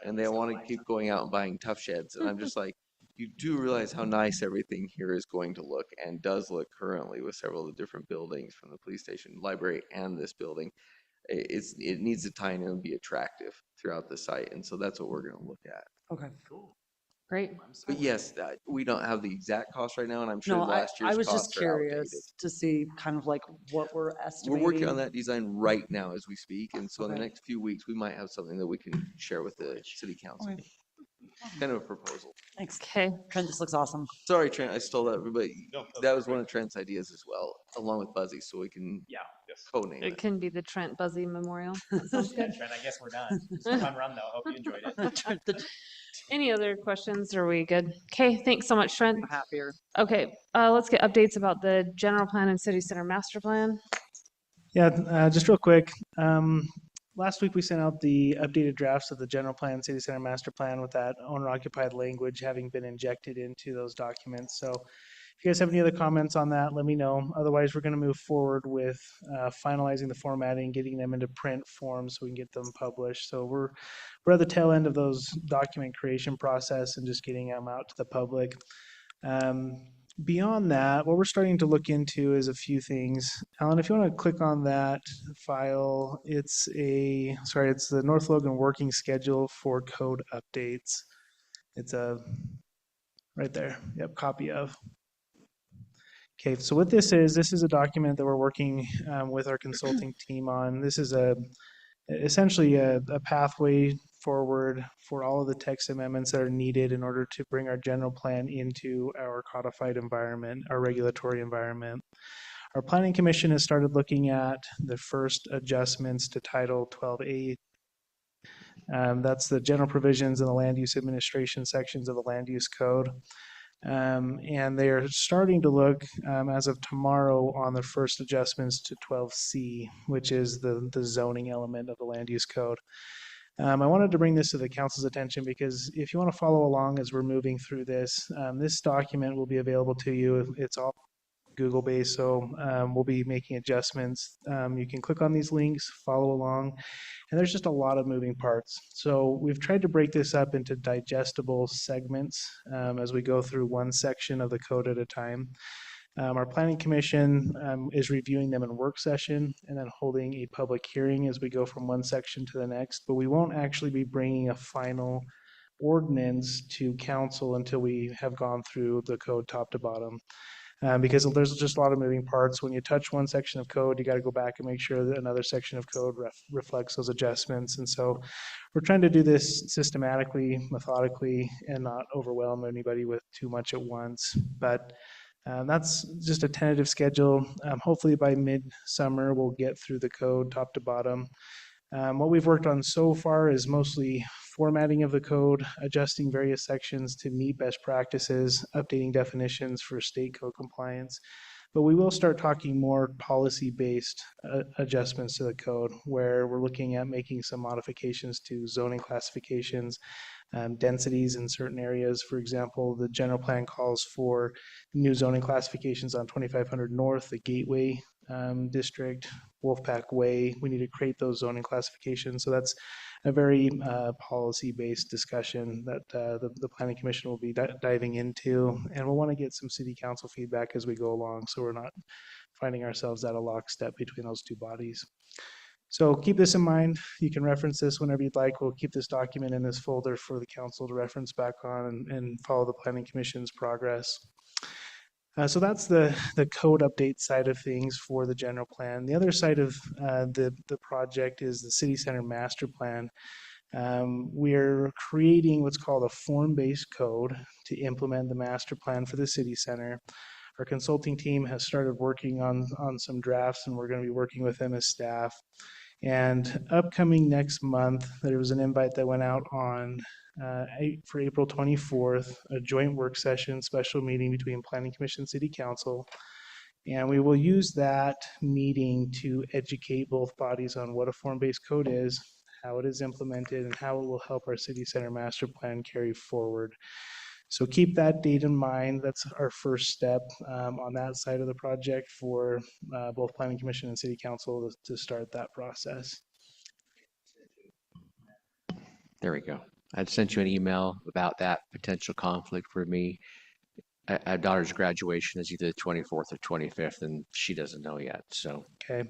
And they want to keep going out and buying tough sheds. And I'm just like, you do realize how nice everything here is going to look and does look currently with several of the different buildings from the police station, library, and this building. It needs to tie in and be attractive throughout the site. And so that's what we're going to look at. okay. Great. But yes, we don't have the exact cost right now, and I'm sure No, last I year's was just costs are outdated. curious to see kind of like what we're We're estimating. working on that design right now as we speak, and so in the Okay. next few weeks, we might have something that we can share with the city council. Okay. Kind of a proposal. Thanks. Okay. Trent, this looks awesome. Sorry, Trent, I stole that, but No, that was one of Trent's ideas as well, along with Buzzy, so we can Yeah. co-name It it. can be the Trent Buzzy Memorial. Sounds Yeah, good. Trent, I guess we're done. It's a fun run though. Hope you enjoyed it. Trent, Any other questions? Are we good? Okay, thanks so much, Trent. I'm happier. Okay, let's get updates about the general plan and city center master plan. Yeah, just real quick. Last week we sent out the updated drafts of the general plan, city center master plan with that owner occupied language having been injected into those documents. So if you guys have any other comments on that, let me know. Otherwise, we're going to move forward with finalizing the formatting, getting them into print form so we can get them published. So we're at the tail end of those document creation process and just getting them out to the public. Beyond that, what we're starting to look into is a few things. Alan, if you want to click on that file, it's the North Logan working schedule for code updates. It's right there. Yep, copy of. Okay, so what this is a document that we're working with our consulting team on. This is essentially a pathway forward for all of the text amendments that are needed in order to bring our general plan into our codified environment, our regulatory environment. Our planning commission has started looking at the first adjustments to Title 12A. That's the general provisions in the land use administration sections of the land use code. And they are starting to look as of tomorrow on the first adjustments to 12C, which is the zoning element of the land use code. I wanted to bring this to the council's attention because if you want to follow along as we're moving through this, this document will be available to you. It's all Google based, so we'll be making adjustments. You can click on these links, follow along, and there's just a lot of moving parts. So we've tried to break this up into digestible segments as we go through one section of the code at a time. Our planning commission is reviewing them in work session and then holding a public hearing as we go from one section to the next, but we won't actually be bringing a final ordinance to council until we have gone through the code top to bottom. Because there's just a lot of moving parts. When you touch one section of code, you got to go back and make sure that another section of code reflects those adjustments. And so we're trying to do this systematically, methodically, and not overwhelm anybody with too much at once. But that's just a tentative schedule. Hopefully by mid-summer, we'll get through the code top to bottom. What we've worked on so far is mostly formatting of the code, adjusting various sections to meet best practices, updating definitions for state code compliance. But we will start talking more policy-based adjustments to the code, where we're looking at making some modifications to zoning classifications, densities in certain areas. For example, the general plan calls for new zoning classifications on 2500 North, the Gateway District, Wolfpack Way. We need to create those zoning classifications. So that's a very policy-based discussion that the Planning Commission will be diving into. And we'll want to get some city council feedback as we go along, so we're not finding ourselves at a lockstep between those two bodies. So keep this in mind. You can reference this whenever you'd like. We'll keep this document in this folder for the council to reference back on and follow the Planning Commission's progress. So that's the code update side of things for the general plan. The other side of the project is the city center master plan. We're creating what's called a form-based code to implement the master plan for the city center. Our consulting team has started working on some drafts, and we're going to be working with them as staff. And upcoming next month, there was an invite that went out on for April 24th, a joint work session, special meeting between Planning Commission, City Council. And we will use that meeting to educate both bodies on what a form-based code is, how it is implemented, and how it will help our city center master plan carry forward. So keep that date in mind. That's our first step on that side of the project for both Planning Commission and City Council to start that process. There we go. I'd sent you an email about that potential conflict for me. Our daughter's graduation is either the 24th or 25th, and she doesn't know yet. So okay,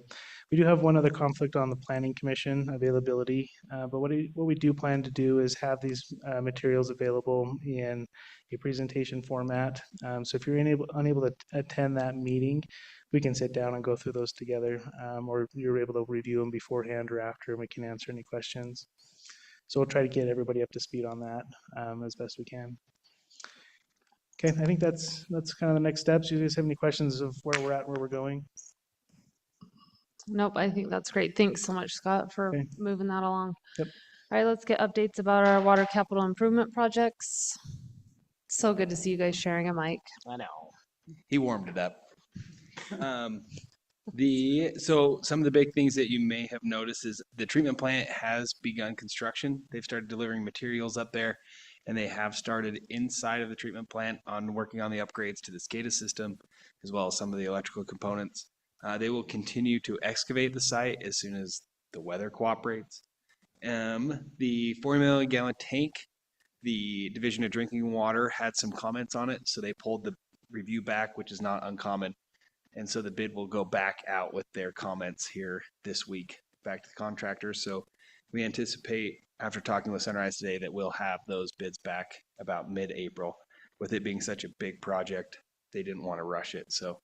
we do have one other conflict on the Planning Commission availability, but what we do plan to do is have these materials available in a presentation format. So if you're unable to attend that meeting, we can sit down and go through those together, or you're able to review them beforehand or after, and we can answer any questions. So we'll try to get everybody up to speed on that as best we can. Okay, I think that's kind of the next steps. You guys have any questions of where we're at, where we're going? Nope, I think that's great. Thanks so much, Scott, for moving that along. Yep. All right, let's get updates about our water capital improvement projects. So good to see you guys sharing a mic. I know. He warmed it up. So some of the big things that you may have noticed is the treatment plant has begun construction. They've started delivering materials up there, and they have started inside of the treatment plant on working on the upgrades to the SCADA system, as well as some of the electrical components. They will continue to excavate the site as soon as the weather cooperates. The 4 million gallon tank, the Division of Drinking Water had some comments on it, so they pulled the review back, which is not uncommon. And so the bid will go back out with their comments here this week, back to the contractors. So we anticipate, after talking with Sunrise today, that we'll have those bids back about mid-April. With it being such a big project, they didn't want to rush it, so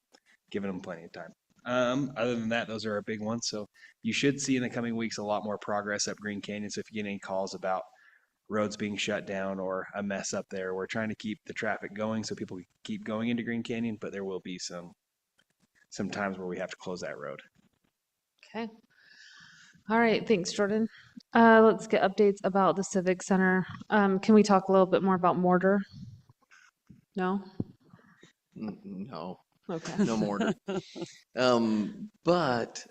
giving them plenty of time. Other than that, those are our big ones. So you should see in the coming weeks a lot more progress up Green Canyon. So if you get any calls about roads being shut down or a mess up there, we're trying to keep the traffic going so people keep going into Green Canyon, but there will be some times where we have to close that road. Okay. All right, thanks, Jordan. Let's get updates about the Civic Center. Can we talk a little bit more about mortar? No? No. Okay. No mortar. But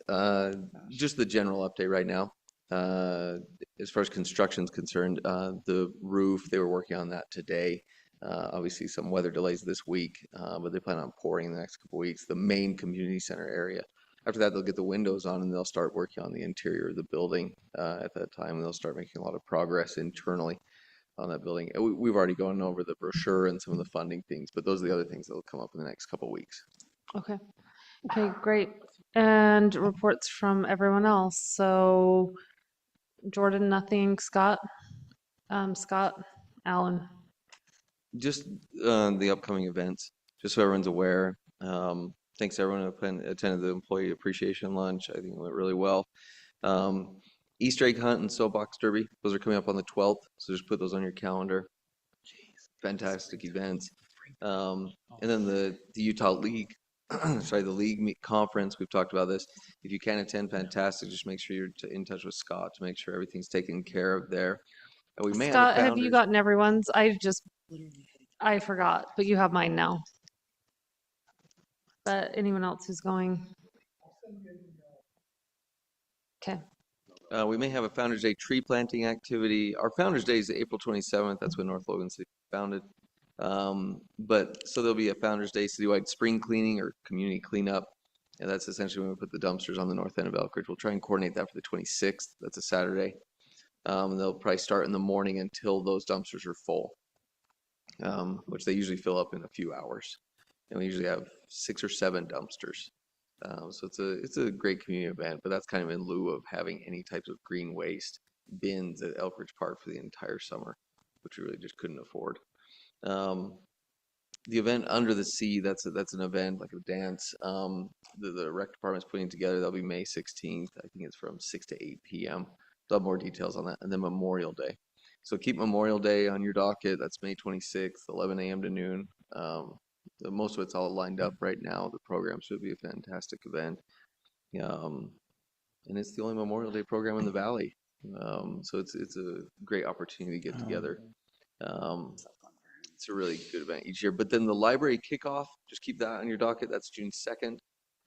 just the general update right now. As far as construction is concerned, the roof, they were working on that today. Obviously, some weather delays this week, but they plan on pouring in the next couple weeks, the main community center area. After that, they'll get the windows on and they'll start working on the interior of the building at that time. And they'll start making a lot of progress internally on that building. And we've already gone over the brochure and some of the funding things, but those are the other things that will come up in the next couple of weeks. Okay. Okay, great. And reports from everyone else. So Jordan, nothing. Scott? Scott? Alan? Just the upcoming events, just so everyone's aware. Thanks to everyone who attended the employee appreciation lunch. I think it went really well. Easter egg hunt and soapbox derby, those are coming up on the 12th, so just put those on your calendar. Fantastic events. And then the Utah League, sorry, the league conference, we've talked about this. If you can attend, fantastic. Just make sure you're in touch with Scott to make sure everything's taken care of there. And we may Scott, have, have you gotten everyone's? I forgot, but you have mine now. But anyone else who's going? Okay. We may have a Founders Day tree planting activity. Our Founders Day is April 27th. That's when North Logan City was founded. But so there'll be a Founders Day citywide spring cleaning or community cleanup. And that's essentially when we put the dumpsters on the north end of Elkridge. We'll try and coordinate that for the 26th. That's a Saturday. And they'll probably start in the morning until those dumpsters are full, which they usually fill up in a few hours. And we usually have 6 or 7 dumpsters. So it's a great community event, but that's kind of in lieu of having any types of green waste bins at Elkridge Park for the entire summer, which we really just couldn't afford. The event Under the Sea, that's an event like a dance. The rec department's putting together. That'll be May 16th. I think it's from 6 to 8 p.m. They'll have more details on that. And then Memorial Day. So keep Memorial Day on your docket. That's May 26th, 11 a.m. to noon. Most of it's all lined up right now. The program should be a fantastic event. And it's the only Memorial Day program in the Valley. So it's a great opportunity to get together. It's a really good event each year. But then the library kickoff, just keep that on your docket. That's June 2nd.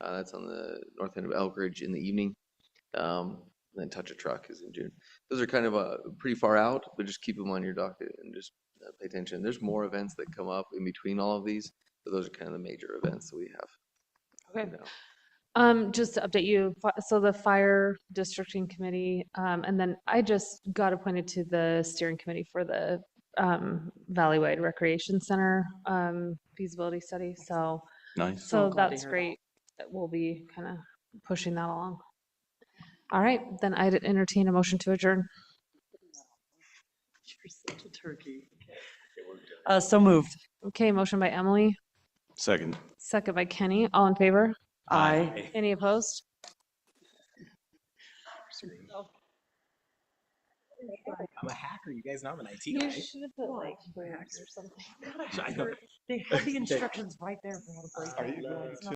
That's on the north end of Elkridge in the evening. And then Touch a Truck is in June. Those are kind of pretty far out, but just keep them on your docket and just pay attention. There's more events that come up in between all of these, but those are kind of the major events that we have. Okay. Just to update you, so the fire districting committee, and then I just got appointed to the steering committee for the Valleywide Recreation Center feasibility study. So Nice. So that's great. That we'll be kind of pushing that along. All right, then I'd entertain a motion to adjourn. You're such a turkey. So moved. Okay, motion by Emily, Second. second by Kenny. All in favor? Aye. Any opposed? I'm a hacker. You guys know I'm an IT You guy. should have put like words or something. I know. They have the instructions right there for how to break it. Are you going to